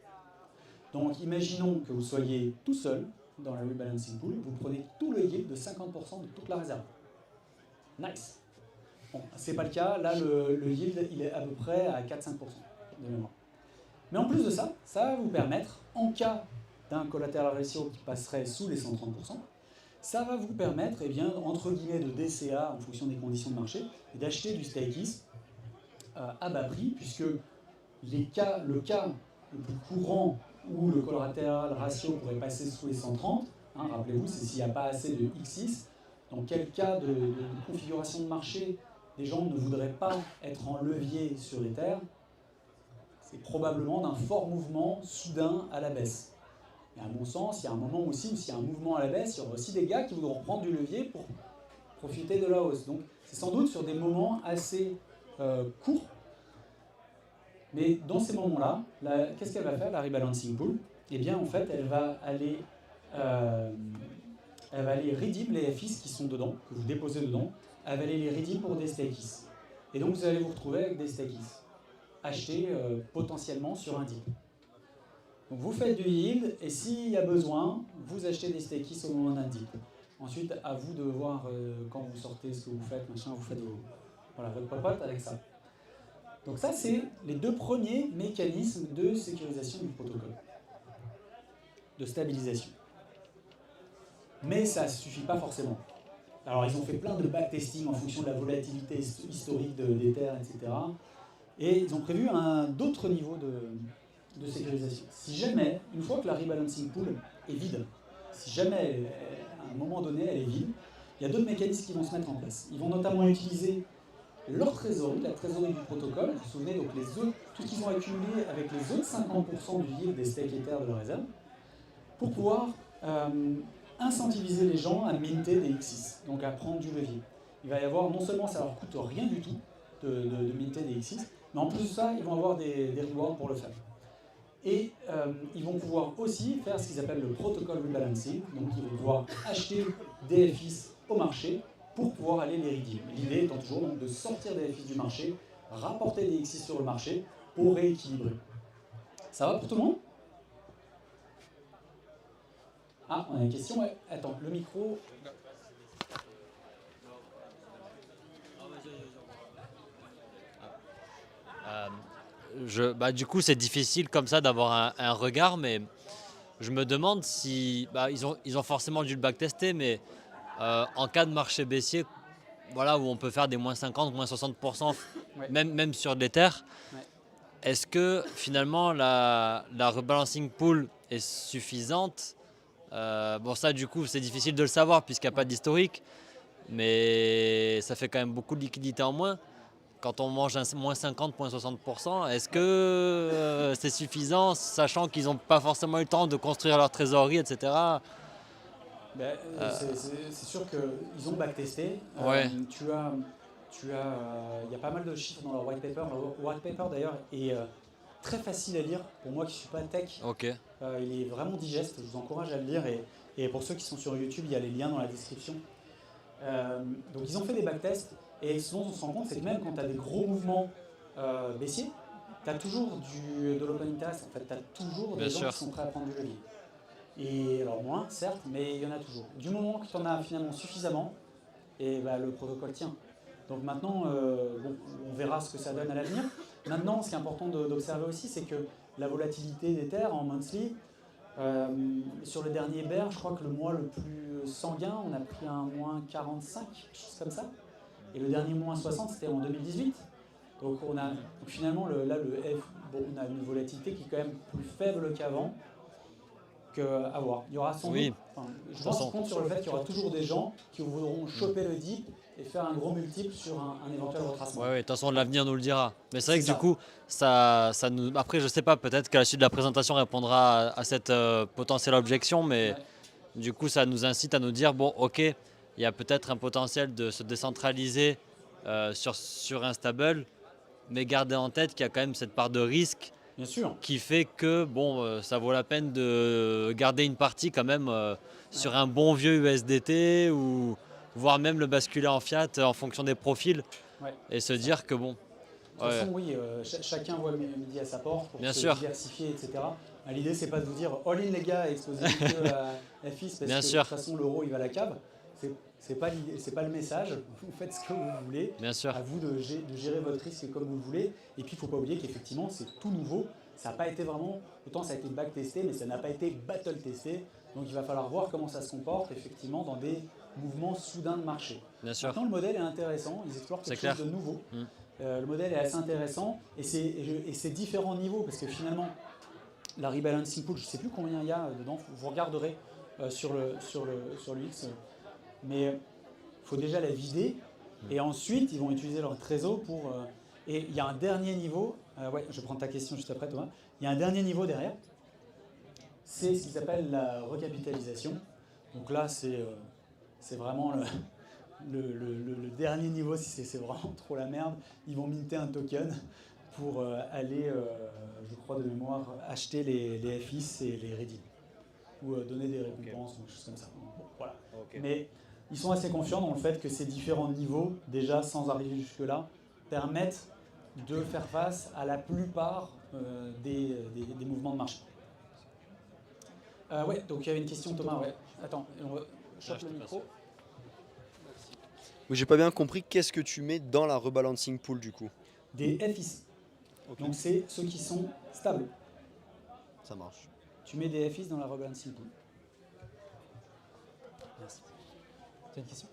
Donc imaginons que vous soyez tout seul dans la rebalancing pool, vous prenez tout le yield de 50% de toute la réserve. Nice. Bon, c'est pas le cas, là le yield il est à peu près à 4-5% de mémoire. Mais en plus de ça, ça va vous permettre, en cas d'un collateral ratio qui passerait sous les 130%, ça va vous permettre, eh bien, entre guillemets, de DCA en fonction des conditions de marché, et d'acheter du Stakis à bas prix, puisque le cas le plus courant où le collateral ratio pourrait passer sous les 130, rappelez-vous, c'est s'il n'y a pas assez de X6. Dans quel cas de configuration de marché, les gens ne voudraient pas être en levier sur Ether, c'est probablement d'un fort mouvement soudain à la baisse. Mais à mon sens, il y a un moment aussi où s'il y a un mouvement à la baisse, il y aura aussi des gars qui voudront prendre du levier pour profiter de la hausse. Donc c'est sans doute sur des moments assez courts. Mais dans ces moments-là, qu'est-ce qu'elle va faire, la rebalancing pool? Eh bien, en fait, elle va aller redeem les FIs qui sont dedans, que vous déposez dedans. Elle va aller les redeem pour des Stakis. Et donc, vous allez vous retrouver avec des Stakis achetés potentiellement sur un dip. Donc, vous faites du yield, et s'il y a besoin, vous achetez des Stakis au moment d'un dip. Ensuite, à vous de voir quand vous sortez ce que vous faites, machin, vous faites votre popote avec ça. Donc ça, c'est les deux premiers mécanismes de sécurisation du protocole, de stabilisation. Mais ça ne suffit pas forcément. Alors, ils ont fait plein de backtesting en fonction de la volatilité historique d'Ether, etc. Et ils ont prévu d'autres niveaux de sécurisation. Si jamais, une fois que la rebalancing pool est vide, si jamais, à un moment donné, elle est vide, il y a d'autres mécanismes qui vont se mettre en place. Ils vont notamment utiliser leur trésorerie, la trésorerie du protocole, vous vous souvenez, donc tout ce qu'ils ont accumulé avec les autres 50% du yield des stake Ether de la réserve, pour pouvoir incentiviser les gens à minter des X6, donc à prendre du levier. Il va y avoir, non seulement ça leur coûte rien du tout de minter des X6, mais en plus de ça, ils vont avoir des rewards pour le faire. Et ils vont pouvoir aussi faire ce qu'ils appellent le protocol rebalancing, donc ils vont pouvoir acheter des FIs au marché pour pouvoir aller les redeem. L'idée étant toujours donc, de sortir des FIs du marché, rapporter des X6 sur le marché pour rééquilibrer. Ça va pour tout le monde? Ah, on a une question, ouais. Attends, le micro. Du coup, c'est difficile comme ça d'avoir un regard, mais je me demande si ils ont forcément dû le backtester, mais en cas de marché baissier, voilà, où on peut faire des moins 50, moins 60%, Ouais. même sur de l'Ether, Ouais. est-ce que finalement la rebalancing pool est suffisante? Bon, ça, du coup, c'est difficile de le savoir puisqu'il n'y a pas d'historique, mais ça fait quand même beaucoup de liquidité en moins. Quand on mange un moins 50, moins 60%, est-ce que c'est suffisant, sachant qu'ils n'ont pas forcément eu le temps de construire leur trésorerie, etc. C'est sûr qu'ils ont backtesté. Ouais. Il y a pas mal de chiffres dans leur white paper. Leur white paper d'ailleurs est très facile à lire pour moi qui ne suis pas tech. Ok. Il est vraiment digeste, je vous encourage à le lire. Et pour ceux qui sont sur YouTube, il y a les liens dans la description. Donc ils ont fait des backtests. Et ce dont on se rend compte, c'est que même quand tu as des gros mouvements baissiers, tu as toujours de l'open interest. En fait, tu as toujours des gens qui sont prêts à prendre du levier. Et alors moins, certes, mais il y en a toujours. Du moment que tu en as finalement suffisamment, et le protocole tient. Donc maintenant, on verra ce que ça donne à l'avenir. Maintenant, ce qui est important d'observer aussi, c'est que la volatilité d'Ether en monthly, sur le dernier bear, je crois que le mois le plus sanguin, on a pris un moins 45, quelque chose comme ça. Et le dernier moins 60, c'était en 2018. Donc finalement, on a une volatilité qui est quand même plus faible qu'avant. À voir. Il y aura sans doute, je pense compte sur le fait qu'il y aura toujours des gens qui voudront choper le dip et faire un gros multiple sur un éventuel retracement. Ouais, de toute façon, l'avenir nous le dira. Mais c'est vrai que du coup, ça nous. Après, je sais pas, peut-être qu'à la suite de la présentation, on répondra à cette potentielle objection, mais du coup, ça nous incite à nous dire bon, ok, il y a peut-être un potentiel de se décentraliser sur un stable, mais garder en tête qu'il y a quand même cette part de risque Bien sûr. qui fait que ça vaut la peine de garder une partie quand même sur un bon vieux USDT ou voire même le basculer en fiat en fonction des profils Ouais. et se dire que bon. De toute façon, oui, chacun voit midi à sa porte pour Bien se sûr. diversifier, etc. L'idée, c'est pas de vous dire all in les gars, exposez que à FIS parce Bien que sûr. de toute façon l'euro il va à la cave. C'est pas l'idée, c'est pas le message. Vous faites ce que vous voulez. Bien sûr. À vous de gérer votre risque comme vous le voulez. Et puis il faut pas oublier qu'effectivement c'est tout nouveau. Ça n'a pas été vraiment, autant ça a été back testé, mais ça n'a pas été battle testé. Donc il va falloir voir comment ça se comporte effectivement dans des mouvements soudains de marché. Bien sûr. Maintenant le modèle est intéressant. Ils explorent quelque chose de nouveau. Le modèle est assez intéressant et c'est différents niveaux parce que finalement la rebalancing pool, je ne sais plus combien il y a dedans, vous regarderez sur l'UX, mais il faut déjà la vider et ensuite ils vont utiliser leur trésor pour... et il y a un dernier niveau, ouais, je prends ta question juste après Thomas, il y a un dernier niveau derrière, c'est ce qui s'appelle la recapitalisation. Donc là c'est vraiment le dernier niveau, si c'est vraiment trop la merde, ils vont minter un token pour aller, je crois de mémoire, acheter les FIS et les redeem. Ou donner des récompenses, ou des choses comme ça. Bon, voilà. Mais ils sont assez confiants dans le fait que ces différents niveaux, déjà sans arriver jusque-là, permettent de faire face à la plupart des mouvements de marché. Ouais, donc il y avait une question Thomas, ouais. Attends, on chope le micro. Oui, j'ai pas bien compris, qu'est-ce que tu mets dans la rebalancing pool du coup? Des FIS. Okay. Donc c'est ceux qui sont stables. Ça marche. Tu mets des FIS dans la rebalancing pool. Merci. Tu as une question?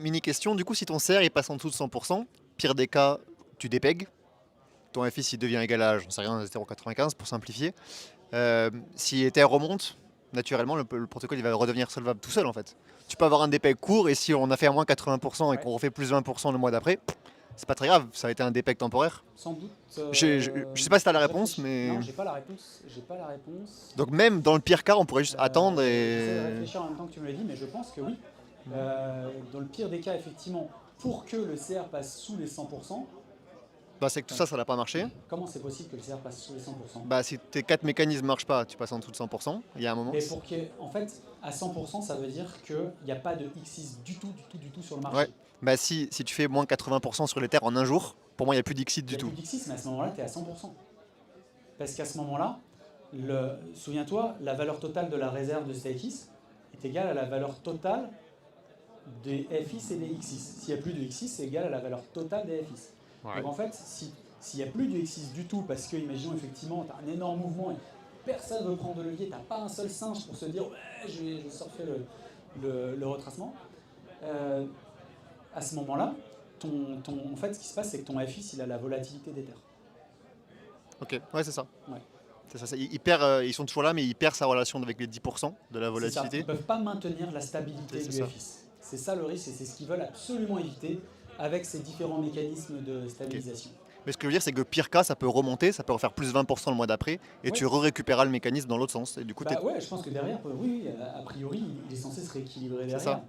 Mini question, du coup si ton CR il passe en dessous de 100%, pire des cas, tu dépègues. Ton FIS il devient égal à, j'en sais rien, 0,95 pour simplifier. Si Ether remonte, naturellement le protocole il va redevenir solvable tout seul en fait. Tu peux avoir un dépeg court et si on a fait à moins 80% et qu'on refait plus 20% le mois d'après, c'est pas très grave, ça a été un dépeg temporaire. Sans doute. Je sais pas si tu as la réponse, mais... Non, j'ai pas la réponse. J'ai pas la réponse. Donc même dans le pire cas, on pourrait juste attendre J'essaie de et... réfléchir en même temps que tu me l'as dit, mais je pense que oui. Dans le pire des cas, effectivement, pour que le CR passe sous les 100%, Bah, c'est que tout ça, ça n'a pas marché. comment c'est possible que le CR passe sous les 100%? Bah, si tes 4 mécanismes ne marchent pas, tu passes en dessous de 100%. Il y a un moment. Mais pour que, en fait, à 100%, ça veut dire qu'il n'y a pas de X6 du tout sur le marché. Ouais. Bah, si tu fais moins 80% sur les terres en un jour, pour moi, il n'y a plus d'Xit du Il tout. n'y a plus d'X6, mais à ce moment-là, tu es à 100%. Parce qu'à ce moment-là, souviens-toi, la valeur totale de la réserve de Stakeis est égale à la valeur totale des FIS et des X6. S'il n'y a plus de X6, c'est égal à la valeur totale des FIS. Ouais. Donc en fait, s'il n'y a plus de X6 du tout, parce que, imaginons effectivement, tu as un énorme mouvement et personne ne veut prendre de levier, tu n'as pas un seul singe pour se dire ouais, je vais surfer le retracement, à ce moment-là, en fait, ce qui se passe, c'est que ton FIS, il a la volatilité des terres. Ok, ouais, c'est ça. Ouais. C'est ça. Il perd, ils sont toujours là, mais il perd sa relation avec les 10% de la C'est ça. volatilité. Ils ne peuvent pas maintenir la stabilité C'est du ça. FIS. C'est ça le risque et c'est ce qu'ils veulent absolument éviter avec ces différents mécanismes de stabilisation. Mais ce que je veux dire, c'est que pire cas, ça peut remonter, ça peut refaire plus 20% le mois d'après, et Ouais. tu récupéreras le mécanisme dans l'autre sens. Et du coup, Bah ouais, je pense que derrière, oui, a priori, il est censé se rééquilibrer derrière. ça.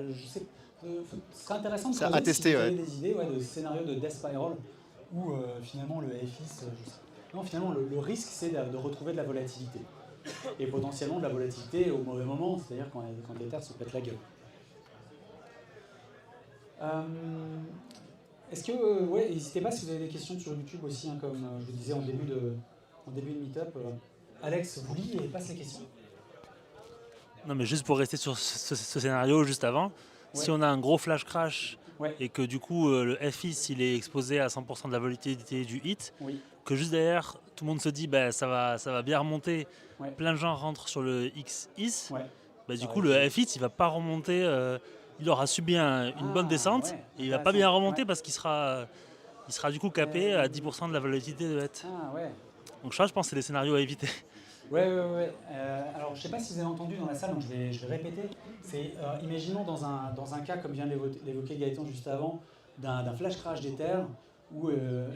Je sais, ce serait intéressant de C'est à creuser tester, si vous ouais. avez des idées de scénarios de Death Spiral où finalement le FIS, non, finalement le risque c'est de retrouver de la volatilité. Et potentiellement de la volatilité au mauvais moment, c'est-à-dire quand les terres se pètent la gueule. Est-ce que, ouais, n'hésitez pas si vous avez des questions sur YouTube aussi, hein, comme je vous disais en début de meet-up. Alex, vous lis et passe les questions. Non, mais juste pour rester sur ce scénario juste avant, si on a un gros flash crash et que du coup le FIS il est exposé à 100% de la volatilité du hit, que juste derrière tout le monde se dit bah, ça va bien remonter, plein de gens rentrent sur le XIS, bah, du coup le FIS il va pas remonter, il aura subi une bonne descente et il va pas bien remonter parce qu'il sera du coup capé à 10% de la volatilité de HET. Donc je pense que c'est les scénarios à éviter. Ouais. Alors, je ne sais pas si vous avez entendu dans la salle, donc je vais répéter. C'est, imaginons dans un cas, comme vient d'évoquer Gaëtan juste avant, d'un flash crash d'Ether, où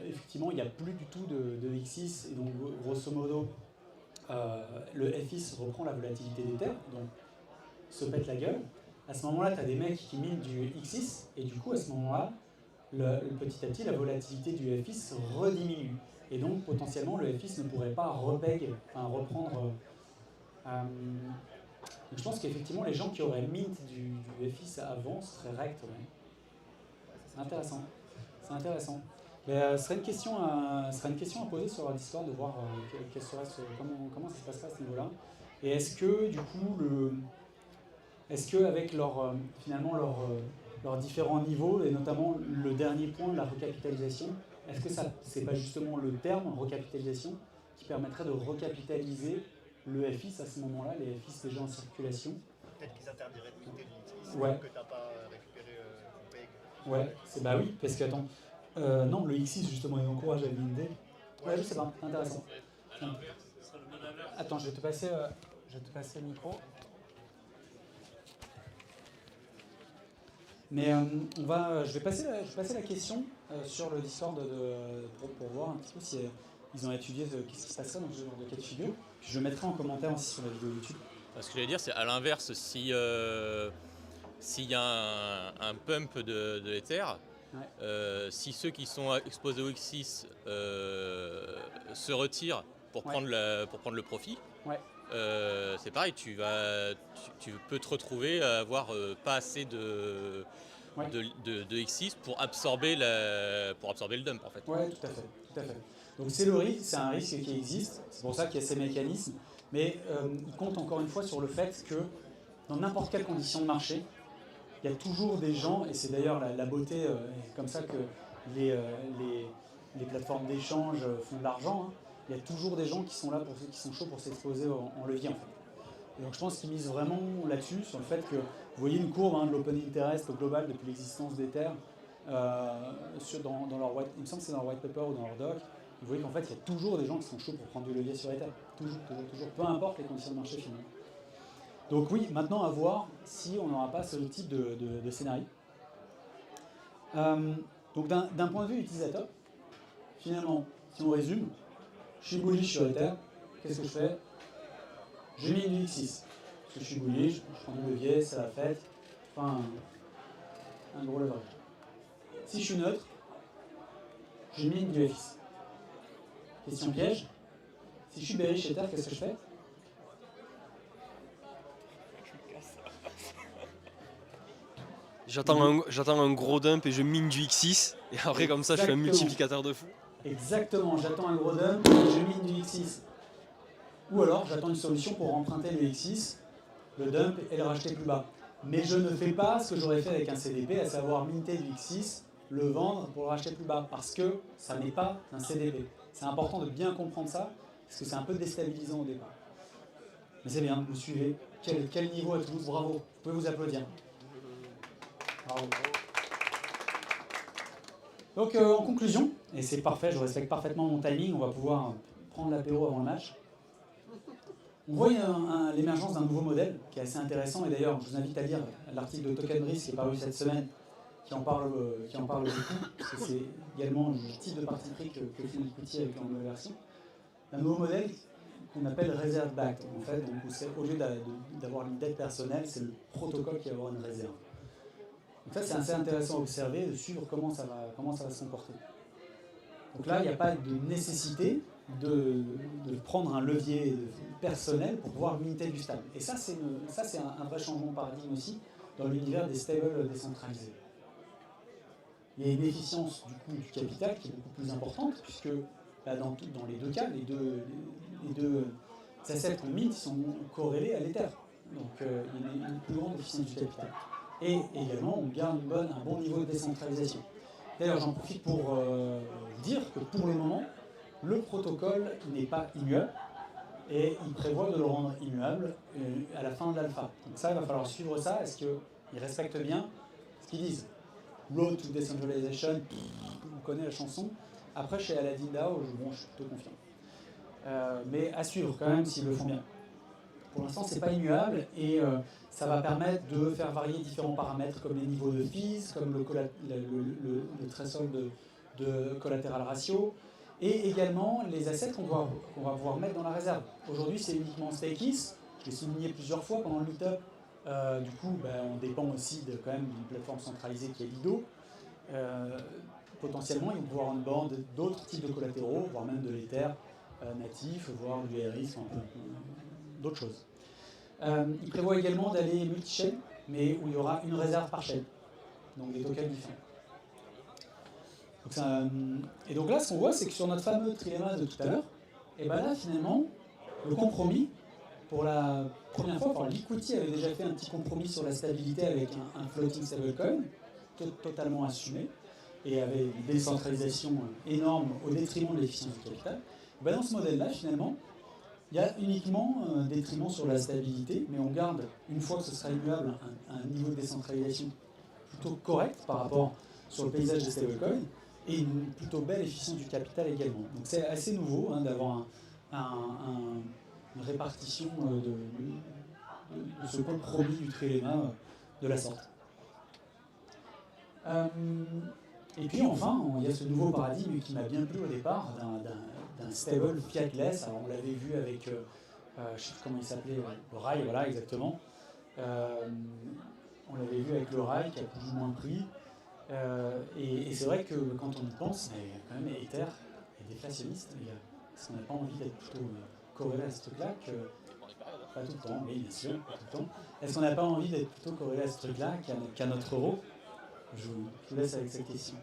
effectivement, il n'y a plus du tout de X6, et donc grosso modo, le FIS reprend la volatilité d'Ether, donc se pète la gueule. À ce moment-là, tu as des mecs qui minent du X6, et du coup, à ce moment-là, petit à petit, la volatilité du FX rediminue. Et donc, potentiellement, le FX ne pourrait pas reprendre. Donc je pense qu'effectivement, les gens qui auraient mint du FX avant seraient rect. Ouais. C'est intéressant. C'est intéressant. Mais ce serait une question à poser sur leur Discord, de voir comment ça se passerait à ce niveau-là. Et est-ce que, du coup, avec finalement leurs différents niveaux, et notamment le dernier point de la recapitalisation, est-ce que c'est pas justement le terme recapitalisation qui permettrait de recapitaliser le FX à ce moment-là, les FX déjà en circulation? Peut-être qu'ils interdiraient de monter l'UX Ouais. que tu n'as pas récupéré ton PEG. Ouais, bah oui, parce que attends, non, le X6 justement il encourage à binder. Ouais, je sais pas, intéressant. Attends, je vais te passer le micro. Mais je vais passer la question sur le Discord pour voir un petit peu si ils ont étudié qu'est-ce qui se passerait dans ce genre de cas de figure. Puis je le mettrai en commentaire aussi sur la vidéo YouTube. Ce que j'allais dire, c'est à l'inverse, s'il y a un pump de Ether, ouais. Si ceux qui sont exposés au X6 se retirent pour prendre le profit, ouais. C'est pareil, tu peux te retrouver à avoir pas assez de X6 pour absorber le dump en fait. Oui, tout à fait. Donc c'est un risque qui existe, c'est pour ça qu'il y a ces mécanismes, mais il compte encore une fois sur le fait que dans n'importe quelle condition de marché, il y a toujours des gens, et c'est d'ailleurs la beauté, comme ça que les plateformes d'échange font de l'argent, hein. Il y a toujours des gens qui sont là, qui sont chauds pour s'exposer en levier en fait. Et donc je pense qu'ils misent vraiment là-dessus, sur le fait que, vous voyez une courbe de l'open interest au global depuis l'existence d'Ether, dans leur il me semble que c'est dans leur white paper ou dans leur doc, vous voyez qu'en fait il y a toujours des gens qui sont chauds pour prendre du levier sur Ether. Toujours, peu importe les conditions de marché finalement. Donc oui, maintenant à voir si on n'aura pas ce type de scénario. Donc d'un point de vue utilisateur, finalement, si on résume, je suis bullish sur Ether, qu'est-ce que je fais? J'ai mis du X6, parce que je suis bullish, je prends du levier, c'est la fête, enfin un gros leverage. Si je suis neutre, je mine du FX. Question piège, si je suis bearish Ether, qu'est-ce que je fais? J'attends un gros dump et je mine du X6, et après comme ça je fais un multiplicateur de fou. Exactement, j'attends un gros dump et je mine du X6. Ou alors j'attends une solution pour emprunter le X6, le dump et le racheter plus bas. Mais je ne fais pas ce que j'aurais fait avec un CDP, à savoir minter du X6, le vendre pour le racheter plus bas, parce que ça n'est pas un CDP. C'est important de bien comprendre ça, parce que c'est un peu déstabilisant au départ. Mais c'est bien, vous suivez. Quel niveau à Toulouse, bravo, vous pouvez vous applaudir. Bravo. Donc en conclusion, et c'est parfait, je respecte parfaitement mon timing, on va pouvoir prendre l'apéro avant le match. On voit l'émergence d'un nouveau modèle qui est assez intéressant, et d'ailleurs je vous invite à lire l'article de Token Breeze qui est paru cette semaine, qui en parle beaucoup, parce que c'est également le type de parti pris que fait Liquidity avec leur nouvelle version. Un nouveau modèle qu'on appelle Reserve Backed, en fait, donc au lieu d'avoir une dette personnelle, c'est le protocole qui va avoir une réserve. Donc ça, c'est assez intéressant à observer, de suivre comment ça va se comporter. Donc là, il n'y a pas de nécessité de prendre un levier personnel pour pouvoir minter du stable. Et ça, c'est un vrai changement de paradigme aussi dans l'univers des stables décentralisés. Il y a une efficience du coût du capital qui est beaucoup plus importante, puisque là, dans les deux cas, les deux assets qu'on mint sont corrélés à l'Ether. Donc il y a une plus grande efficience du capital. Et également, on garde un bon niveau de décentralisation. D'ailleurs, j'en profite pour dire que pour le moment, le protocole n'est pas immuable et il prévoit de le rendre immuable à la fin de l'alpha. Donc ça, il va falloir suivre ça. Est-ce qu'ils respectent bien ce qu'ils disent? Road to Decentralization, on connaît la chanson. Après, chez Aladdin DAO, je suis plutôt confiant. Mais à suivre quand même s'ils le font bien. Pour l'instant, c'est pas immuable et ça va permettre de faire varier différents paramètres comme les niveaux de fees, comme le threshold de collateral ratio, et également les assets qu'on va pouvoir mettre dans la réserve. Aujourd'hui, c'est uniquement Stakis. Je l'ai souligné plusieurs fois pendant le meet-up. Du coup, on dépend aussi quand même d'une plateforme centralisée qui est Lido. potentiellement, ils vont pouvoir on-board d'autres types de collatéraux, voire même de l'Ether natif, voire du RX, d'autres choses. Il prévoit également d'aller multi-chain, mais où il y aura une réserve par chaîne, donc des tokens différents. Et donc là, ce qu'on voit, c'est que sur notre fameux trilemma de tout à l'heure, et ben là, finalement, le compromis, pour la première fois, enfin, Liquidity avait déjà fait un petit compromis sur la stabilité avec un floating stablecoin, totalement assumé, et avec une décentralisation énorme au détriment de l'efficience du capital. Et ben dans ce modèle-là, finalement, il y a uniquement un détriment sur la stabilité, mais on garde, une fois que ce sera immuable, un niveau de décentralisation plutôt correct par rapport sur le paysage des stablecoins, et une plutôt belle efficience du capital également. Donc c'est assez nouveau d'avoir une répartition de ce compromis du trilemma de la sorte. Et puis enfin, il y a ce nouveau paradigme qui m'a bien plu au départ d'un stable fiatless. Alors on l'avait vu avec, je ne sais plus comment il s'appelait, le RAI, voilà exactement. On l'avait vu avec le RAI qui a plus ou moins pris. Et c'est vrai que quand on y pense, mais quand même Ether est déflationniste. Est-ce qu'on n'a pas envie d'être plutôt corrélé à ce truc-là pas tout le temps, oui bien sûr, pas tout le temps. Est-ce qu'on n'a pas envie d'être plutôt corrélé à ce truc-là qu'à notre euro? Je vous laisse avec cette question.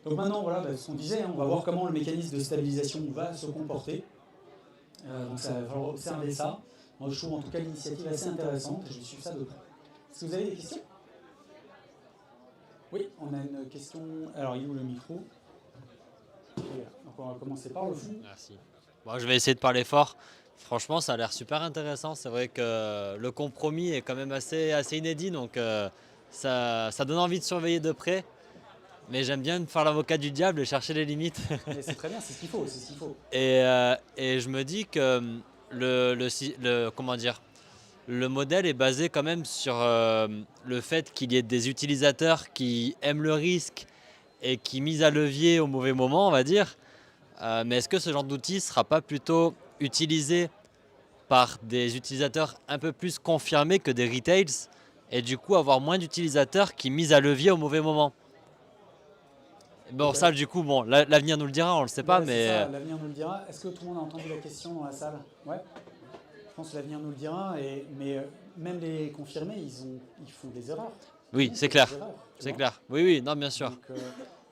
Donc maintenant, voilà, ce qu'on disait, on va voir comment le mécanisme de stabilisation va se comporter. Donc ça va falloir observer ça. Moi, je trouve en tout cas l'initiative assez intéressante et je vais suivre ça de près. Est-ce que vous avez des questions? Oui, on a une question. Alors, il est où le micro? Voilà. Donc on va commencer par le fond. Merci. Bon, je vais essayer de parler fort. Franchement, ça a l'air super intéressant. C'est vrai que le compromis est quand même assez inédit, donc ça donne envie de surveiller de près. Mais j'aime bien faire l'avocat du diable et chercher les limites. Mais c'est très bien, c'est ce qu'il faut, c'est ce qu'il faut. Et je me dis que comment dire, le modèle est basé quand même sur le fait qu'il y ait des utilisateurs qui aiment le risque et qui misent à levier au mauvais moment, on va dire. Mais est-ce que ce genre d'outil ne sera pas plutôt utilisé par des utilisateurs un peu plus confirmés que des retails et du coup avoir moins d'utilisateurs qui misent à levier au mauvais moment? Bon, ça, du coup, bon, l'avenir nous le dira, on le sait pas, mais... Ça, l'avenir nous le dira. Est-ce que tout le monde a entendu la question dans la salle? Ouais. Je pense que l'avenir nous le dira, mais même les confirmés, ils font des erreurs. Oui, c'est clair. C'est clair. Oui, non, bien sûr. Donc,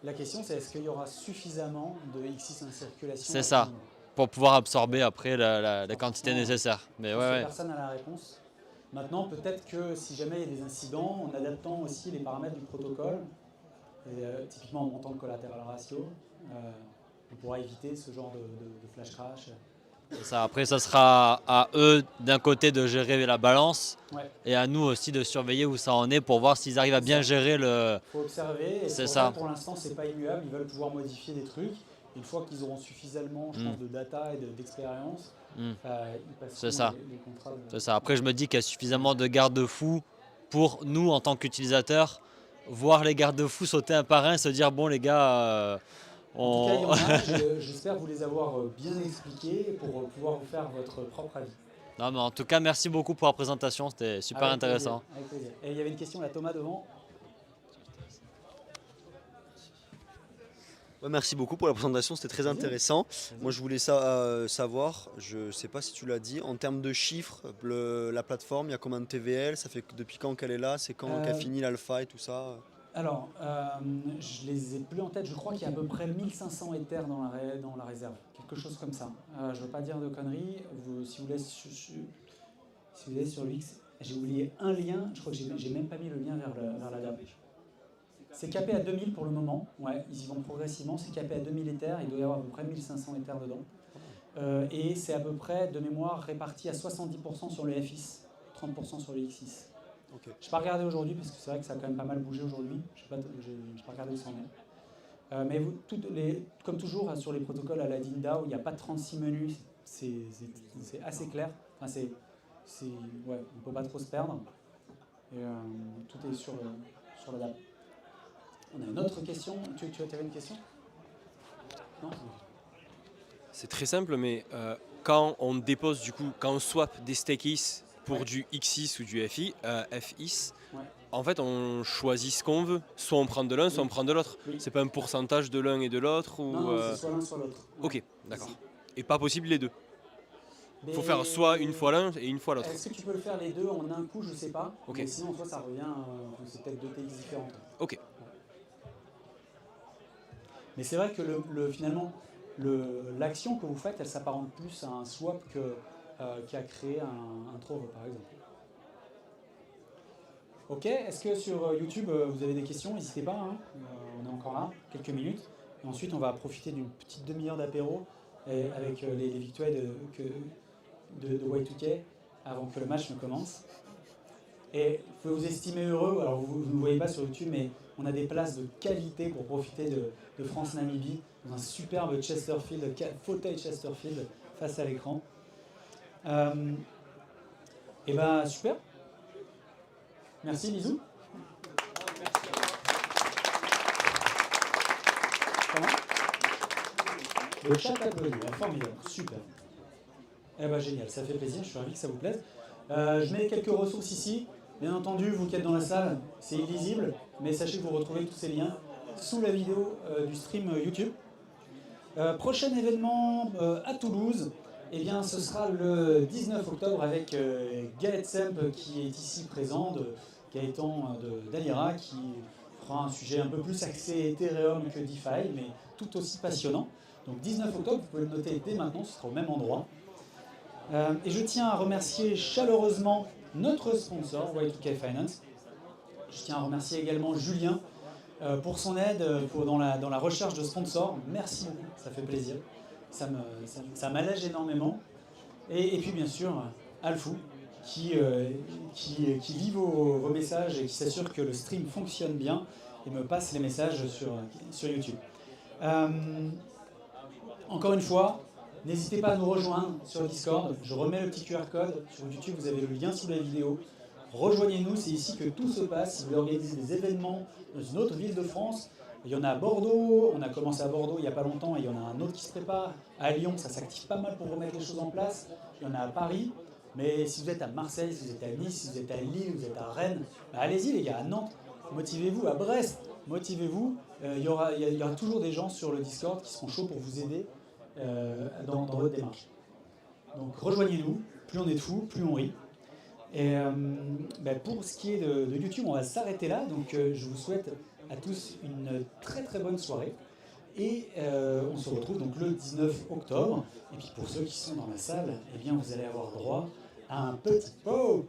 la question, c'est est-ce qu'il y aura suffisamment de X6 en circulation? C'est ça, pour pouvoir absorber après la quantité nécessaire. Mais personne n'a la réponse. Maintenant, peut-être que si jamais il y a des incidents, en adaptant aussi les paramètres du protocole, et, typiquement en montant le collateral ratio, on pourra éviter ce genre de flash crash. Ça, après, ça sera à eux d'un côté de gérer la balance et à nous aussi de surveiller où ça en est pour voir s'ils arrivent à bien gérer le... Il faut observer. C'est ça. Pour l'instant, c'est pas immuable. Ils veulent pouvoir modifier des trucs. Une fois qu'ils auront suffisamment, je pense, de data et d'expérience, ils passeront les contrats. C'est ça. Après, je me dis qu'il y a suffisamment de garde-fous pour nous, en tant qu'utilisateurs, voir les garde-fous sauter un par un et se dire bon les gars, En tout cas, il y en a. J'espère vous les avoir bien expliqués pour pouvoir vous faire votre propre avis. Non, mais en tout cas, merci beaucoup pour la présentation, c'était super intéressant. Avec plaisir. Et il y avait une question là, Thomas devant. Ouais, merci beaucoup pour la présentation, c'était très intéressant. Moi, je voulais savoir, je ne sais pas si tu l'as dit, en termes de chiffres, la plateforme, il y a combien de TVL? Ça fait depuis quand qu'elle est là? C'est quand qu'elle finit l'alpha et tout ça? Alors, je les ai plus en tête. Je crois qu'il y a à peu près 1500 Ethers dans la réserve. Quelque chose comme ça. Je ne veux pas dire de conneries. Si vous allez sur l'X, j'ai oublié un lien. Je crois que j'ai même pas mis le lien vers la DAP. C'est capé à 2000 pour le moment. Ouais, ils y vont progressivement. C'est capé à 2000 Ethers. Il doit y avoir à peu près 1500 Ethers dedans. Et c'est à peu près, de mémoire, réparti à 70% sur le FX, 30% sur le X6. Okay. Je n'ai pas regardé aujourd'hui parce que c'est vrai que ça a quand même pas mal bougé aujourd'hui. Je n'ai pas regardé où ça en est. Mais comme toujours sur les protocoles à la DINDAO, il n'y a pas de 36 menus. C'est assez clair. Enfin, on ne peut pas trop se perdre. Et, tout est sur la DAP. On a une autre question. Tu avais une question? Non? C'est très simple, mais quand on dépose, du coup, quand on swap des stakes pour du X6 ou du FIS, En fait, on choisit ce qu'on veut. Soit on prend de l'un, soit on prend de l'autre. Oui. C'est pas un pourcentage de l'un et de l'autre ou. Non, c'est soit l'un, soit l'autre. Ok, d'accord. Et pas possible les deux. Il faut Mais- faire soit une fois l'un et une fois l'autre. Est-ce que tu peux le faire les deux en un coup? Je sais pas. Ok. Mais sinon, en soi, ça revient. C'est peut-être deux TX différentes. Ok. Mais c'est vrai que finalement, l'action que vous faites, elle s'apparente plus à un swap qu'à créer un trove, par exemple. Ok, est-ce que sur YouTube, vous avez des questions? N'hésitez pas, hein. On est encore là, quelques minutes. Et ensuite, on va profiter d'une petite demi-heure d'apéro avec les victuailles de Y2K avant que le match ne commence. Et vous pouvez vous estimer heureux, alors vous ne voyez pas sur YouTube, mais on a des places de qualité pour profiter de France-Namibie dans un superbe Chesterfield, fauteuil Chesterfield face à l'écran. Et ben super. Merci, bisous. Comment? Le chat applaudit, formidable, super. Eh ben génial, ça fait plaisir, je suis ravi que ça vous plaise. Je mets quelques ressources ici. Bien entendu, vous qui êtes dans la salle, c'est illisible, mais sachez que vous retrouvez tous ces liens sous la vidéo du stream YouTube. Prochain événement à Toulouse, eh bien, ce sera le 19 octobre avec Gaët Semp qui est ici présent, Gaëtan d'Alira, qui fera un sujet un peu plus axé Ethereum que DeFi, mais tout aussi passionnant. Donc 19 octobre, vous pouvez le noter dès maintenant, ce sera au même endroit. Et je tiens à remercier chaleureusement notre sponsor, Y2K Finance. Je tiens à remercier également Julien pour son aide dans la recherche de sponsors. Merci beaucoup, ça fait plaisir. Ça m'allège énormément. Et puis bien sûr, Alfou, qui lit vos messages et qui s'assure que le stream fonctionne bien et me passe les messages sur YouTube. Encore une fois, n'hésitez pas à nous rejoindre sur Discord. Je remets le petit QR code. Sur YouTube, vous avez le lien sous la vidéo. Rejoignez-nous, c'est ici que tout se passe. Si vous voulez organiser des événements dans une autre ville de France, il y en a à Bordeaux. On a commencé à Bordeaux il n'y a pas longtemps et il y en a un autre qui se prépare. À Lyon, ça s'active pas mal pour remettre les choses en place. Il y en a à Paris. Mais si vous êtes à Marseille, si vous êtes à Nice, si vous êtes à Lille, vous êtes à Rennes, bah allez-y les gars, à Nantes, motivez-vous, à Brest, motivez-vous. Il y aura toujours des gens sur le Discord qui seront chauds pour vous aider dans votre démarche. Donc rejoignez-nous, plus on est de fous, plus on rit. Et pour ce qui est de YouTube, on va s'arrêter là. Donc je vous souhaite à tous une très très bonne soirée. Et on se retrouve donc le 19 octobre. Et puis pour ceux qui sont dans la salle, eh bien vous allez avoir droit à un petit pop.